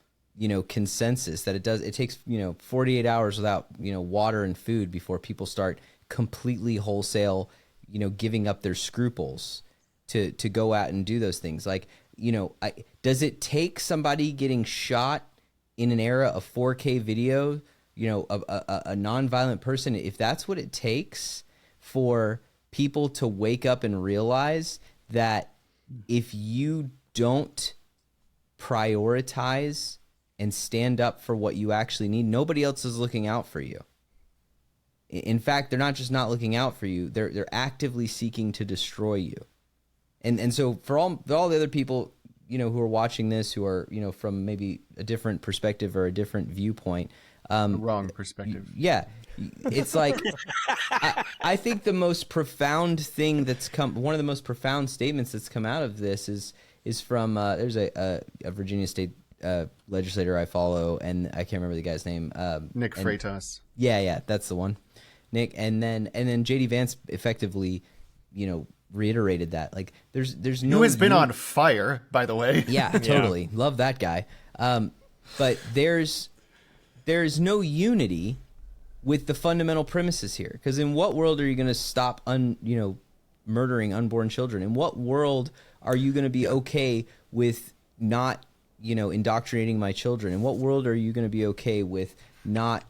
consensus that it takes, 48 hours without, water and food before people start completely wholesale, giving up their scruples to go out and do those things. Does it take somebody getting shot in an era of 4K video, a nonviolent person, if that's what it takes for people to wake up and realize that if you don't prioritize and stand up for what you actually need, nobody else is looking out for you. In fact, they're not just not looking out for you, they're actively seeking to destroy you. And so for all the other people, who are watching this, who are, from maybe a different perspective or a different viewpoint. The wrong perspective. Yeah. It's like, I think the most profound thing one of the most profound statements that's come out of this is from, there's a Virginia State legislator I follow, and I can't remember the guy's name. Nick Freitas. Yeah, that's the one. Nick, and then JD Vance effectively, reiterated that. Like, there's no Who has been on fire, by the way. Yeah, totally. Love that guy. But there's no unity with the fundamental premises here. Because in what world are you going to stop murdering unborn children? In what world are you going to be okay with not, indoctrinating my children? In what world are you going to be okay with not,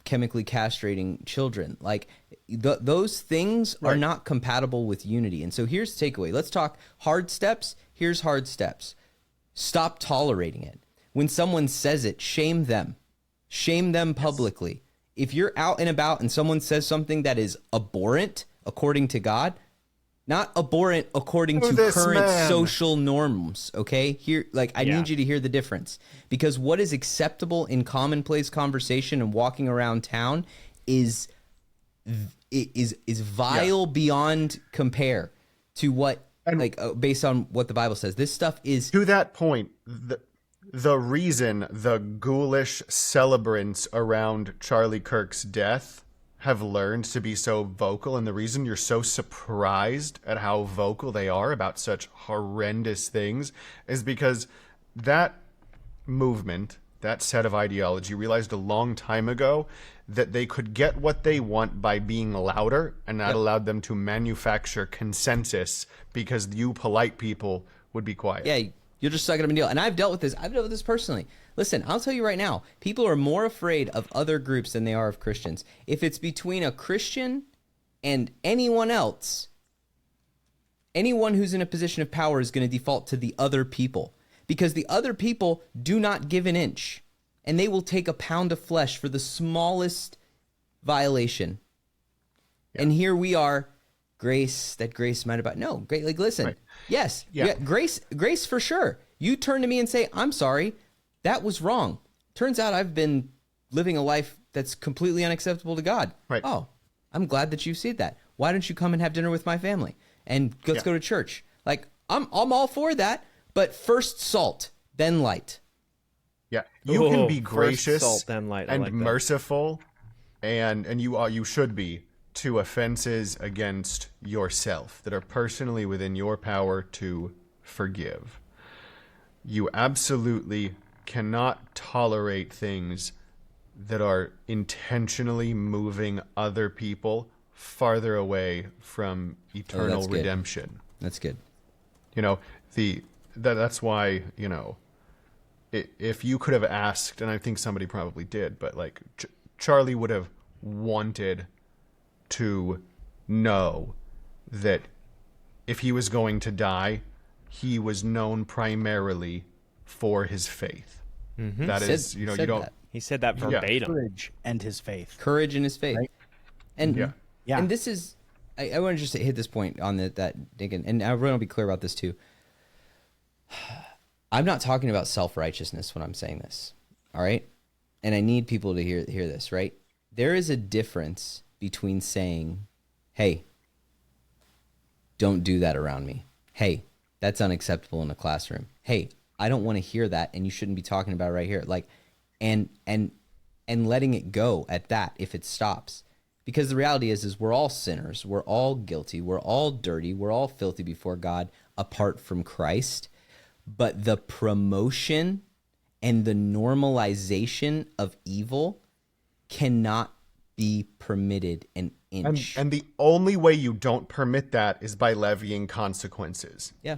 chemically castrating children? Like, those things are not compatible with unity. And so here's the takeaway. Let's talk hard steps. Here's hard steps. Stop tolerating it. When someone says it, shame them. Shame them publicly. If you're out and about and someone says something that is abhorrent according to God, not abhorrent according to current social norms, okay? Here, I need you to hear the difference. Because what is acceptable in commonplace conversation and walking around town is vile beyond compare to what, based on what the Bible says. This stuff is... To that point, the reason the ghoulish celebrants around Charlie Kirk's death have learned to be so vocal, and the reason you're so surprised at how vocal they are about such horrendous things, is because that movement, that set of ideology, realized a long time ago that they could get what they want by being louder, and that allowed them to manufacture consensus because you polite people would be quiet. Yeah, you'll just suck it up and deal. And I've dealt with this personally. Listen, I'll tell you right now, people are more afraid of other groups than they are of Christians. If it's between a Christian and anyone else, anyone who's in a position of power is going to default to the other people, because the other people do not give an inch, and they will take a pound of flesh for the smallest violation. Yeah. And here we are, grace might have... No, great. Like, listen, right. Yes, grace for sure. You turn to me and say, I'm sorry, that was wrong. Turns out I've been living a life that's completely unacceptable to God. Right. Oh, I'm glad that you see that. Why don't you come and have dinner with my family? And let's go to church. Like, I'm all for that, but first salt, then light. Yeah. You can be gracious salt, then light. and merciful, and you should be, to offenses against yourself that are personally within your power to forgive. You absolutely cannot tolerate things that are intentionally moving other people farther away from eternal redemption. That's good. That's why, if you could have asked, and I think somebody probably did, but Charlie would have wanted to know that if he was going to die, he was known primarily for his faith. Mm-hmm. That is, you don't. He said that verbatim. Courage and his faith. Courage and his faith. Right? And yeah. And this is, I want to just hit this point on that, and I want to be clear about this too. I'm not talking about self-righteousness when I'm saying this, all right? And I need people to hear this, right? There is a difference between saying, hey, don't do that around me. Hey, that's unacceptable in a classroom. Hey, I don't want to hear that, and you shouldn't be talking about it right here. And letting it go at that if it stops. Because the reality is we're all sinners. We're all guilty. We're all dirty. We're all filthy before God apart from Christ. But the promotion and the normalization of evil cannot be permitted an inch. And the only way you don't permit that is by levying consequences. Yeah.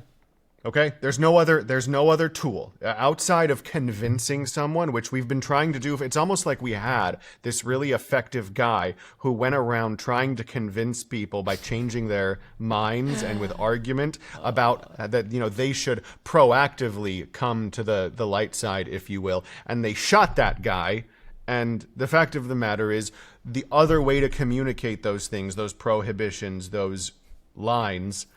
Okay? There's no other tool outside of convincing someone, which we've been trying to do. It's almost like we had this really effective guy who went around trying to convince people by changing their minds and with argument about that, they should proactively come to the light side, if you will. And they shot that guy. And the fact of the matter is, the other way to communicate those things, those prohibitions, those lines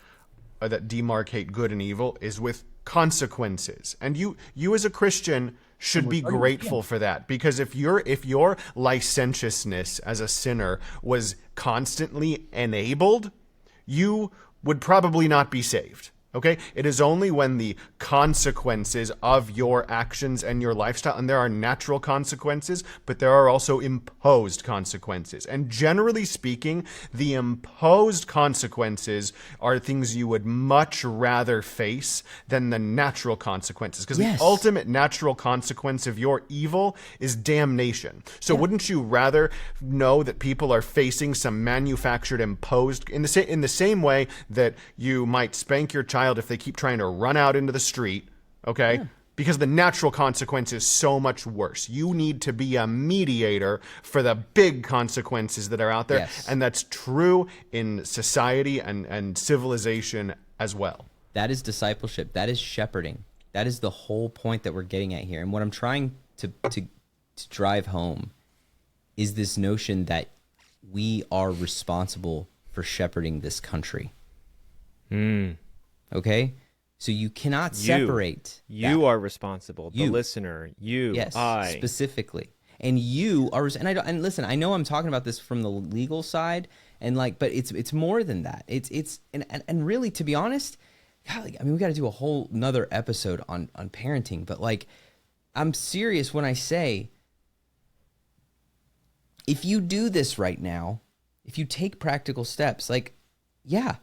that demarcate good and evil, is with consequences. And you as a Christian should be grateful for that, because if your licentiousness as a sinner was constantly enabled, you would probably not be saved. Okay? It is only when the consequences of your actions and your lifestyle, and there are natural consequences, but there are also imposed consequences. And generally speaking, the imposed consequences are things you would much rather face than the natural consequences. Because Yes. the ultimate natural consequence of your evil is damnation. So wouldn't you rather know that people are facing some manufactured, imposed, in the same way that you might spank your child if they keep trying to run out into the street, okay? Because the natural consequence is so much worse. You need to be a mediator for the big consequences that are out there. Yes. And that's true in society and civilization as well. That is discipleship. That is shepherding. That is the whole point that we're getting at here. And what I'm trying to drive home is this notion that we are responsible for shepherding this country. Okay? So you cannot separate. You that. are responsible. The You. listener. You. Yes, I. specifically. And you are, and listen, I know I'm talking about this from the legal side, and like, but it's more than that. And really, to be honest, God, like, I mean, we got to do a whole nother episode on parenting. But like, I'm serious when I say, if you do this right now, if you take practical steps, like, yeah,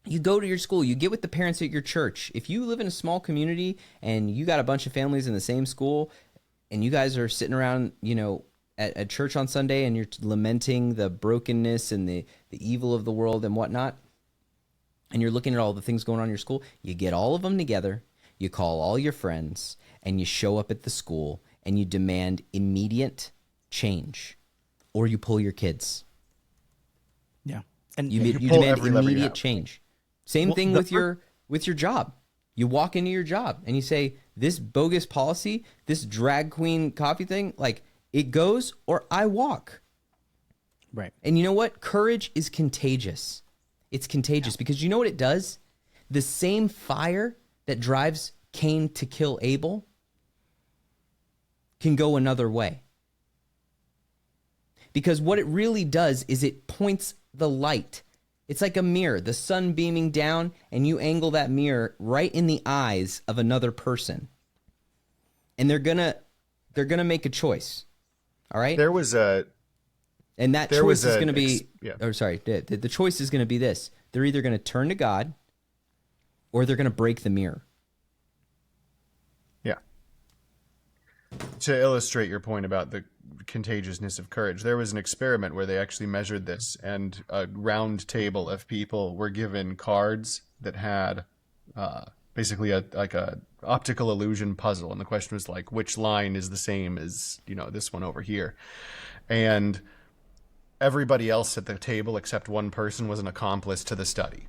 you go to your school, you get with the parents at your church. If you live in a small community and you got a bunch of families in the same school, and you guys are sitting around, you know, at church on Sunday, and you're lamenting the brokenness and the evil of the world and whatnot, and you're looking at all the things going on in your school, you get all of them together, you call all your friends, and you show up at the school, and you demand immediate change, or you pull your kids. Yeah. And You pull demand every lever you immediate have. change. Same Well, thing the with your job. You walk into your job and you say, this bogus policy, this drag queen coffee thing, like, it goes or I walk. right. And you know what? Courage is contagious. It's contagious because you know what it does? The same fire that drives Cain to kill Abel can go another way. Because what it really does is it points the light. It's like a mirror, the sun beaming down, and you angle that mirror right in the eyes of another person. And they're gonna make a choice. All right? There was a And that There choice was is an going to be, yeah. or sorry, the choice is going to be this. They're either going to turn to God or they're going to break the mirror. Yeah. To illustrate your point about the contagiousness of courage, there was an experiment where they actually measured this, and a round table of people were given cards that had basically a optical illusion puzzle, and the question was like, which line is the same as, you know, this one over here? And everybody else at the table except one person was an accomplice to the study.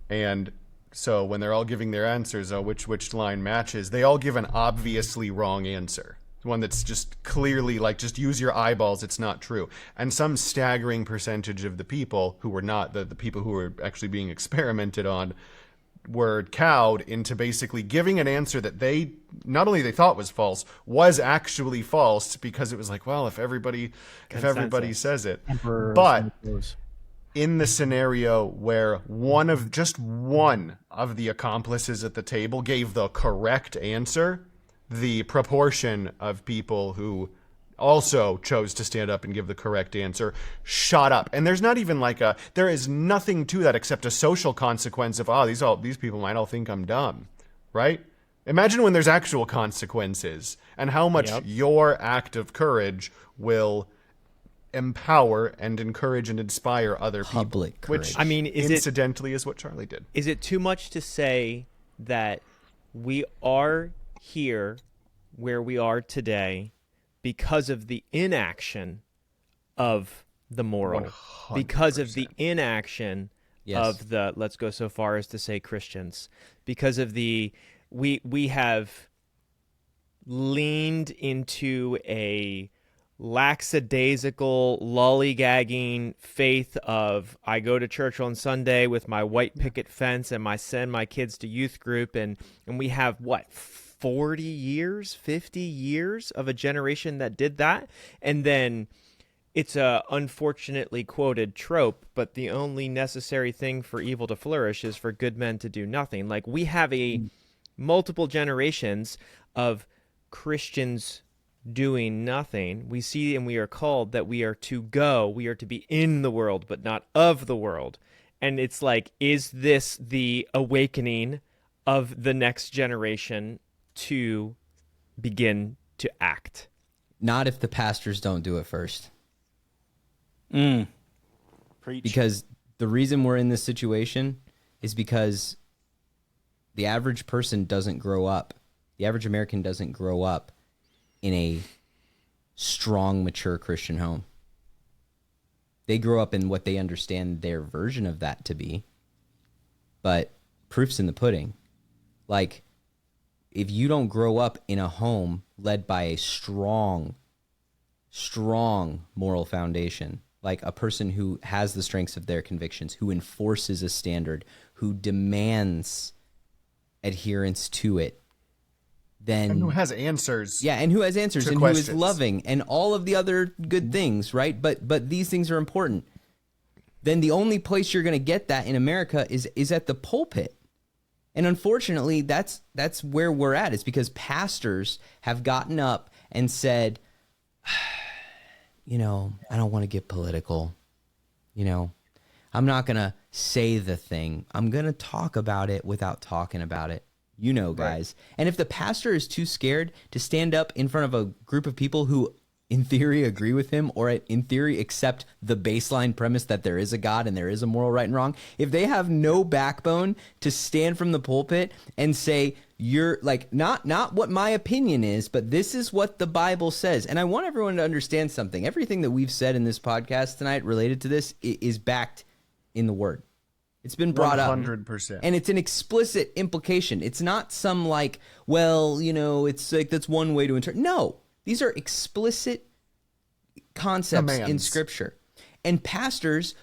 And so when they're all giving their answers, which line matches, they all give an obviously wrong answer. One that's just clearly like, just use your eyeballs, it's not true. And some staggering percentage of the people who were not, the people who were actually being experimented on, were cowed into basically giving an answer that they, not only they thought was false, was actually false, because it was like, well, if everybody says it. But in the scenario where one of the accomplices at the table gave the correct answer, the proportion of people who also chose to stand up and give the correct answer shot up. And there's not even there is nothing to that except a social consequence of, these people might all think I'm dumb, right? Imagine when there's actual consequences and how much your act of courage will empower and encourage and inspire other people. Public courage. Which, I mean, incidentally, is what Charlie did. Is it too much to say that we are here where we are today because of the inaction of the moral, 100%. because of the inaction Yes. of the, let's go so far as to say Christians, because of the, we have leaned into a lackadaisical, lollygagging faith of, I go to church on Sunday with my white picket fence and I send my kids to youth group, and we have, 40 years, 50 years of a generation that did that. And then it's a unfortunately quoted trope, but the only necessary thing for evil to flourish is for good men to do nothing. Like, we have a multiple generations of Christians doing nothing. We see and we are called that we are to go, we are to be in the world, but not of the world. And it's like, is this the awakening of the next generation to begin to act? Not if the pastors don't do it first. Preach. Because the reason we're in this situation is because the average person doesn't grow up. The average American doesn't grow up in a strong, mature Christian home. They grow up in what they understand their version of that to be. But proof's in the pudding. Like, if you don't grow up in a home led by a strong moral foundation, like a person who has the strengths of their convictions, who enforces a standard, who demands adherence to it, then... And who has answers. Yeah, and who has answers, and questions. who is loving, and all of the other good things, right? But these things are important. Then the only place you're going to get that in America is at the pulpit. And unfortunately, that's where we're at. It's because pastors have gotten up and said, you know, I don't want to get political. You know, I'm not going to say the thing. I'm going to talk about it without talking about it. You know, guys. Right. And if the pastor is too scared to stand up in front of a group of people who, in theory, agree with him, or in theory, accept the baseline premise that there is a God and there is a moral right and wrong, if they have no backbone to stand from the pulpit and say, you're like, not what my opinion is, but this is what the Bible says. And I want everyone to understand something. Everything that we've said in this podcast tonight related to this is backed in the Word. It's been brought 100%. up. And it's an explicit implication. It's not some like, well, you know, it's like that's one way to interpret. No, these are explicit concepts in Scripture. And pastors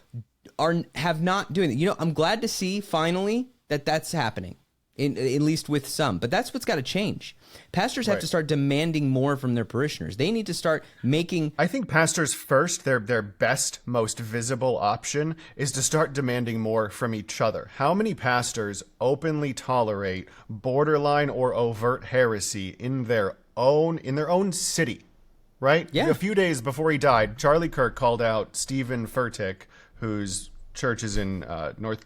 have not doing it. You know, I'm glad to see finally that that's happening, at least with some. But that's what's got to change. Pastors have to start demanding more from their parishioners. They need to start making... I think pastors first, their best, most visible option is to start demanding more from each other. How many pastors openly tolerate borderline or overt heresy in their own city? Right? Yeah. A few days before he died, Charlie Kirk called out Stephen Furtick, whose church is in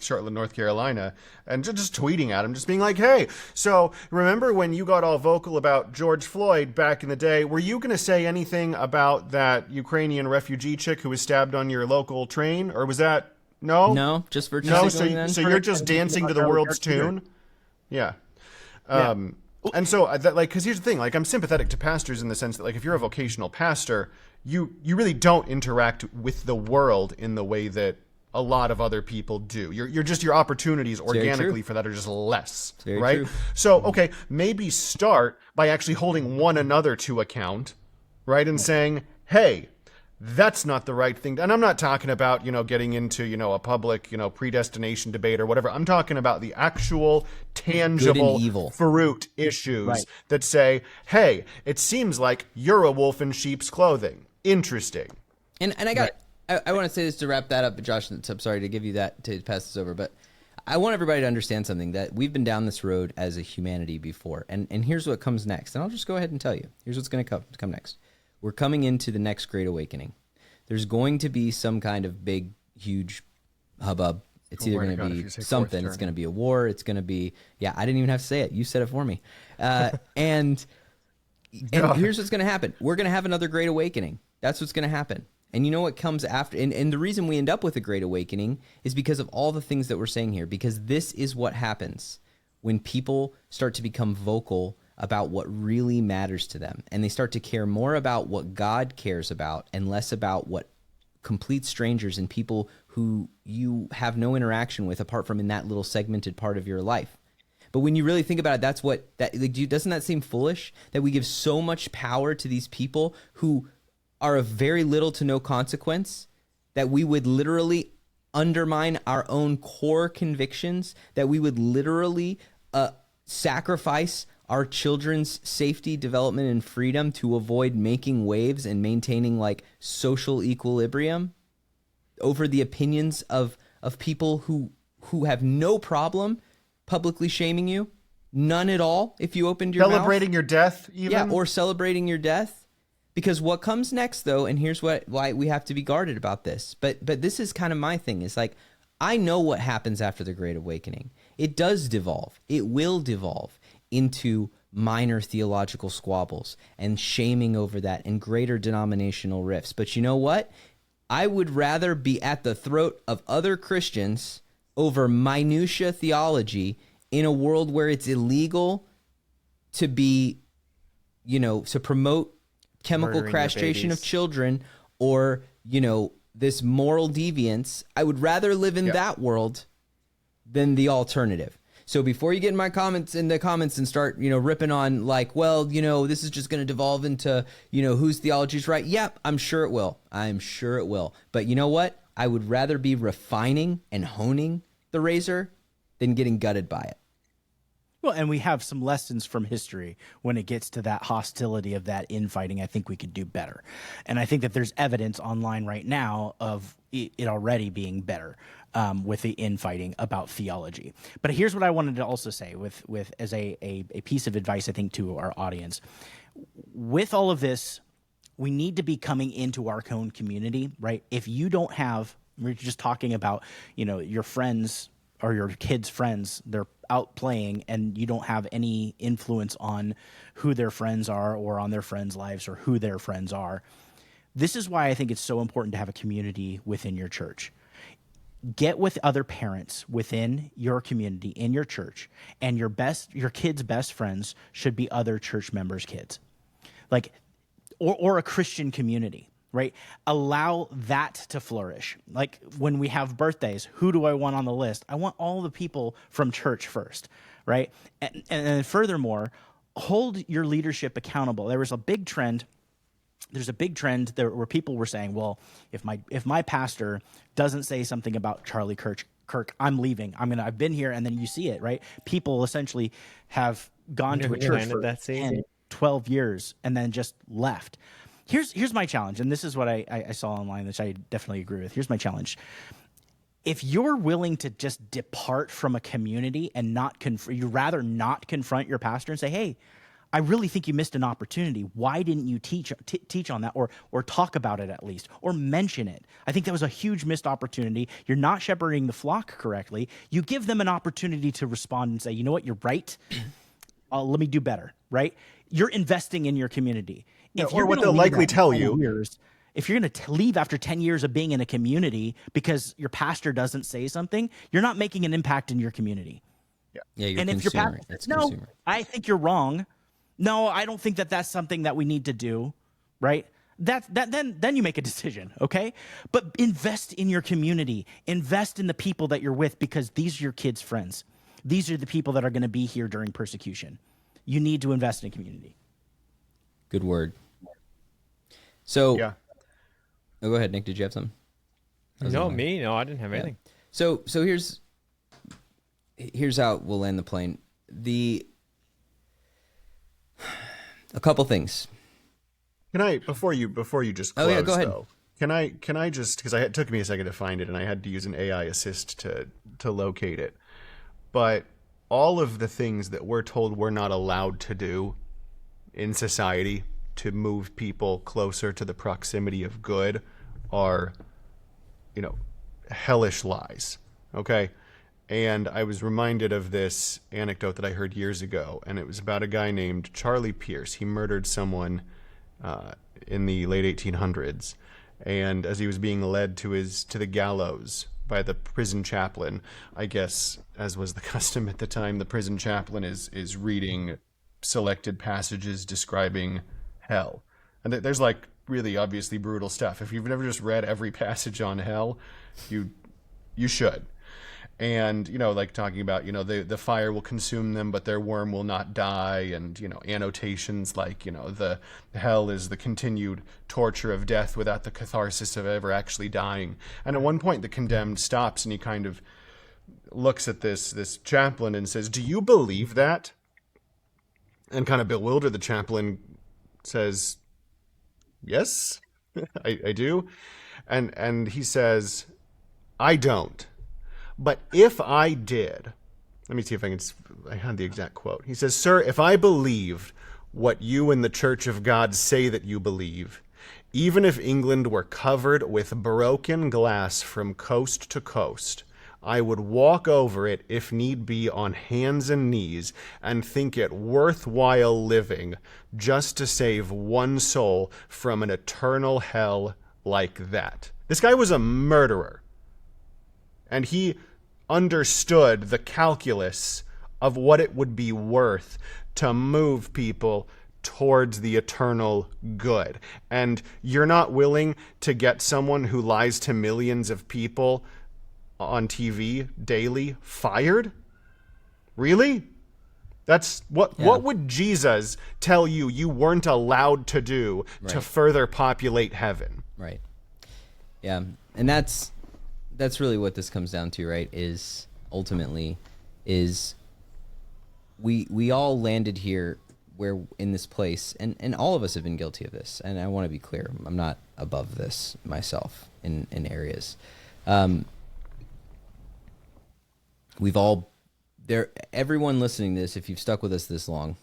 Charlotte, North Carolina, and just tweeting at him, just being like, hey, so remember when you got all vocal about George Floyd back in the day, were you going to say anything about that Ukrainian refugee chick who was stabbed on your local train? Or was that, no? No, just virtue signaling then? So you're just dancing to the world's tune? Yeah. And so, because here's the thing, like, I'm sympathetic to pastors in the sense that, like, if you're a vocational pastor, you really don't interact with the world in the way that a lot of other people do. Your opportunities organically for that are just less, right? True. So, okay, maybe start by actually holding one another to account, right? And saying, hey, that's not the right thing. And I'm not talking about, getting into, a public, predestination debate or whatever. I'm talking about the actual tangible fruit issues that say, hey, it seems like you're a wolf in sheep's clothing. Interesting. And I want to say this to wrap that up, Josh. I'm sorry to give you that, to pass this over, but I want everybody to understand something, that we've been down this road as a humanity before. And here's what comes next. And I'll just go ahead and tell you. Here's what's going to come next. We're coming into the next Great Awakening. There's going to be some kind of big, huge hubbub. It's either going to be something. It's going to be a war. It's going to be, I didn't even have to say it. You said it for me. And here's what's going to happen. We're going to have another Great Awakening. That's what's going to happen. And you know what comes after? And the reason we end up with a Great Awakening is because of all the things that we're saying here. Because this is what happens when people start to become vocal about what really matters to them. And they start to care more about what God cares about and less about what complete strangers and people who you have no interaction with apart from in that little segmented part of your life. But when you really think about it, doesn't that seem foolish? That we give so much power to these people who are of very little to no consequence, that we would literally undermine our own core convictions, that we would literally sacrifice our children's safety, development, and freedom to avoid making waves and maintaining like social equilibrium over the opinions of people who have no problem publicly shaming you? None at all if you opened your Celebrating mouth? your death, even? Yeah, or celebrating your death. Because what comes next, though, and here's why we have to be guarded about this, but this is kind of my thing, is like, I know what happens after the Great Awakening. It does devolve. It will devolve into minor theological squabbles and shaming over that and greater denominational rifts. But you know what? I would rather be at the throat of other Christians over minutia theology in a world where it's illegal to be, to promote chemical Murdering your castration of babies. children or, this moral deviance. I would rather live in that world than the alternative. So before you get in the comments and start, ripping on like, well, this is just going to devolve into, whose theology is right. Yep, I'm sure it will. I'm sure it will. But you know what? I would rather be refining and honing the razor than getting gutted by it. Well, and we have some lessons from history when it gets to that hostility of that infighting. I think we could do better. And I think that there's evidence online right now of it already being better with the infighting about theology. But here's what I wanted to also say with as a piece of advice, I think, to our audience. With all of this, we need to be coming into our own community, right? If you don't have, we're just talking about, your friends or your kids' friends, they're out playing and you don't have any influence on who their friends are or on their friends' lives or who their friends are. This is why I think it's so important to have a community within your church. Get with other parents within your community, in your church, and your kids' best friends should be other church members' kids. Like, or a Christian community. Right? Allow that to flourish. Like when we have birthdays, who do I want on the list? I want all the people from church first, right? And furthermore, hold your leadership accountable. There's a big trend there where people were saying, well, if my pastor doesn't say something about Charlie Kirk, I'm leaving. I've been here, and then you see it, right? People essentially have gone to a church for 10, 12 years and then just left. Here's my challenge, and this is what I saw online, which I definitely agree with. Here's my challenge. If you're willing to just depart from a community and you'd rather not confront your pastor and say, hey, I really think you missed an opportunity. Why didn't you teach on that or talk about it at least or mention it? I think that was a huge missed opportunity. You're not shepherding the flock correctly. You give them an opportunity to respond and say, you know what, you're right. Let me do better, right? You're investing in your community. Or what they'll likely tell you. If you're going to leave after 10 years of being in a community because your pastor doesn't say something, you're not making an impact in your community. Yeah, you're and if your pastor says, no, I think you're wrong. No, I don't think that's something that we need to do, right? Then you make a decision, okay? But invest in your community. Invest in the people that you're with because these are your kids' friends. These are the people that are going to be here during persecution. You need to invest in community. Good word. So, yeah. Oh, go ahead, Nick. Did you have something? No, me? No, I didn't have anything. So here's how we'll land the plane. A couple things. Can I before you just close? Oh yeah, go ahead. Though, can I just because it took me a second to find it and I had to use an AI assist to locate it, but all of the things that we're told we're not allowed to do in society to move people closer to the proximity of good are, hellish lies. Okay. And I was reminded of this anecdote that I heard years ago, and it was about a guy named Charlie Pierce. He murdered someone in the late 1800s, and as he was being led to the gallows by the prison chaplain, I guess, as was the custom at the time, the prison chaplain is reading selected passages describing hell. And there's like really obviously brutal stuff. If you've never just read every passage on hell, you should. And, like talking about, the fire will consume them, but their worm will not die. And, annotations like, the hell is the continued torture of death without the catharsis of ever actually dying. And at one point, the condemned stops and he kind of looks at this chaplain and says, "Do you believe that?" And kind of bewildered, the chaplain says, yes, I do. And he says, I don't. But if I did, let me see if I had the exact quote. He says, sir, if I believed what you in the Church of God say that you believe, even if England were covered with broken glass from coast to coast, I would walk over it, if need be, on hands and knees, and think it worthwhile living just to save one soul from an eternal hell like that. This guy was a murderer, and he understood the calculus of what it would be worth to move people towards the eternal good. And you're not willing to get someone who lies to millions of people on TV daily fired? Really? That's what would Jesus tell you weren't allowed to do to further populate heaven? Right. Yeah. And that's really what this comes down to, right? Is ultimately is we all landed here where in this place, and all of us have been guilty of this. And I want to be clear, I'm not above this myself in areas. We've all there. Everyone listening to this, if you've stuck with us this long,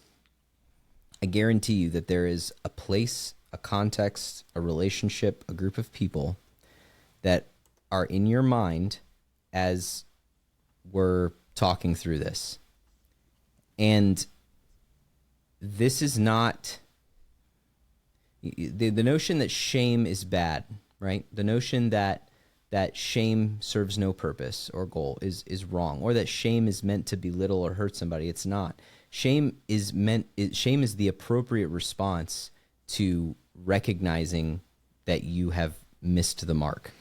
I guarantee you that there is a place, a context, a relationship, a group of people that are in your mind as we're talking through this. And this is not the notion that shame is bad, right? The notion that shame serves no purpose or goal is wrong, or that shame is meant to belittle or hurt somebody. It's not. Shame is the appropriate response to recognizing that you have missed the mark.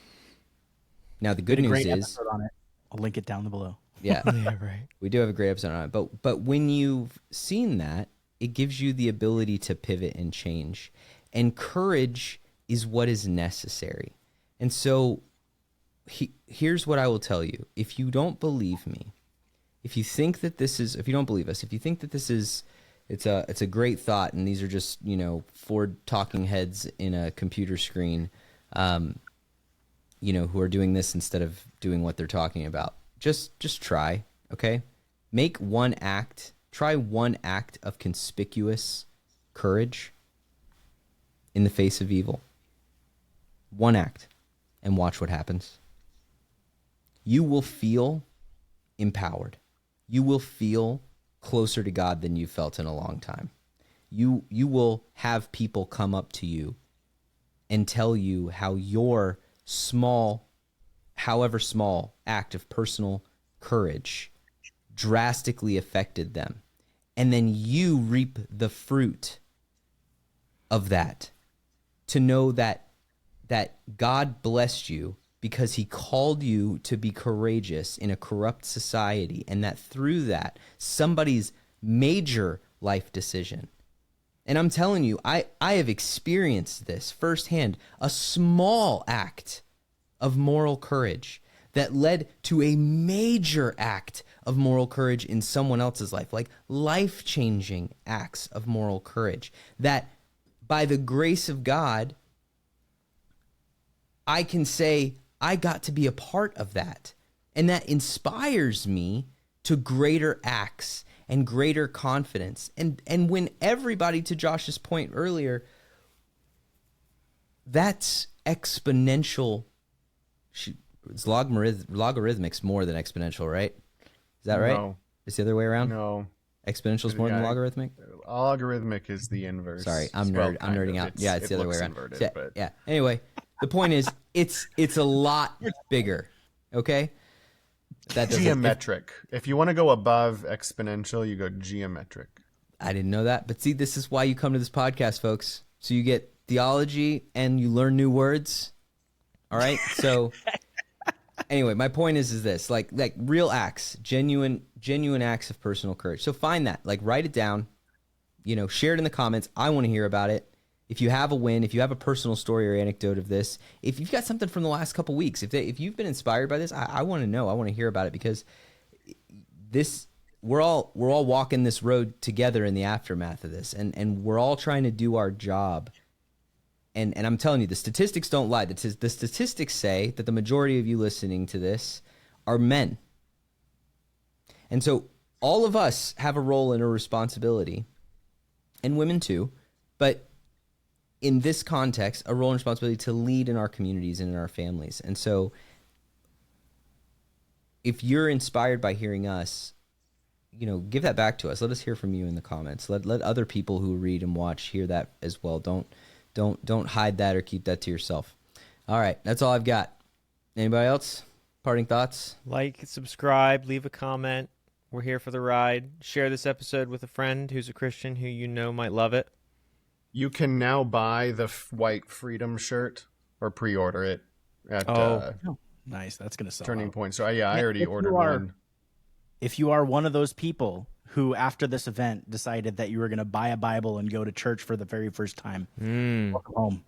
Now, the good news is, on it. I'll link it down below. Yeah, Yeah, right. we do have a great episode on it. But when you've seen that, it gives you the ability to pivot and change. And courage is what is necessary. And so here's what I will tell you. If you don't believe me, if you think that this is, if you don't believe us, if you think that this is, it's a great thought, and these are just, four talking heads in a computer screen, who are doing this instead of doing what they're talking about. Just try, okay? Try one act of conspicuous courage in the face of evil. One act, and watch what happens. You will feel empowered. You will feel closer to God than you've felt in a long time. You will have people come up to you and tell you how your small, however small, act of personal courage drastically affected them. And then you reap the fruit of that. To know that God blessed you because he called you to be courageous in a corrupt society, and that through that, somebody's major life decision. And I'm telling you, I have experienced this firsthand, a small act of moral courage that led to a major act of moral courage in someone else's life, like life-changing acts of moral courage, that by the grace of God, I can say I got to be a part of that. And that inspires me to greater acts and greater confidence. And when everybody, to Josh's point earlier, that's exponential. It's logarithmic's more than exponential, right? Is that right? No. It's the other way around? No. Exponential's more than logarithmic? Logarithmic is the inverse. Sorry, I'm Well, nerding out. It's, Yeah, it's the other way around. Inverted, but... Yeah. Anyway, the point is, it's a lot bigger. Okay. Geometric. If you want to go above exponential, you go geometric. I didn't know that, but see, this is why you come to this podcast, folks. So you get theology and you learn new words. All right. So anyway, my point is this: like real acts, genuine acts of personal courage. So find that, write it down, share it in the comments. I want to hear about it. If you have a win, if you have a personal story or anecdote of this, if you've got something from the last couple weeks, if you've been inspired by this, I want to know. I want to hear about it, because this we're all walking this road together in the aftermath of this, and we're all trying to do our job. And I'm telling you, the statistics don't lie. The statistics say that the majority of you listening to this are men. And so all of us have a role and a responsibility, and women too, but in this context, a role and responsibility to lead in our communities and in our families. And so if you're inspired by hearing us, give that back to us. Let us hear from you in the comments. Let other people who read and watch hear that as well. Don't hide that or keep that to yourself. All right, that's all I've got. Anybody else? Parting thoughts? Like, subscribe, leave a comment. We're here for the ride. Share this episode with a friend who's a Christian who you know might love it. You can now buy the white freedom shirt or pre-order it at nice. That's going to sell Turning out. Point. So I already ordered one. If you are one of those people who, after this event, decided that you were going to buy a Bible and go to church for the very first time, welcome home.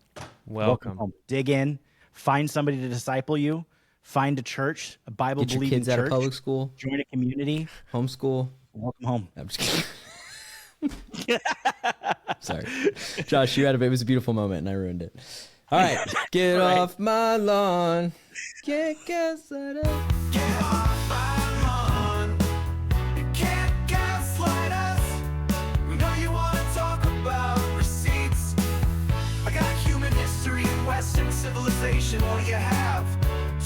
Welcome home. Dig in. Find somebody to disciple you. Find a church, a Bible-believing church. Get your kids out of public school. Join a community. Homeschool. Welcome home. I'm just kidding. Sorry. Josh, it was a beautiful moment, and I ruined it. All right. Get off my lawn. Can't gaslight us. Get off my lawn. You can't gaslight us. We know you want to talk about receipts. I got human history and Western civilization. All you have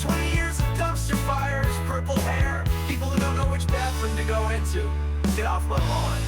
20 years of dumpster fires, purple hair, people who don't know which bathroom to go into. Get off my lawn.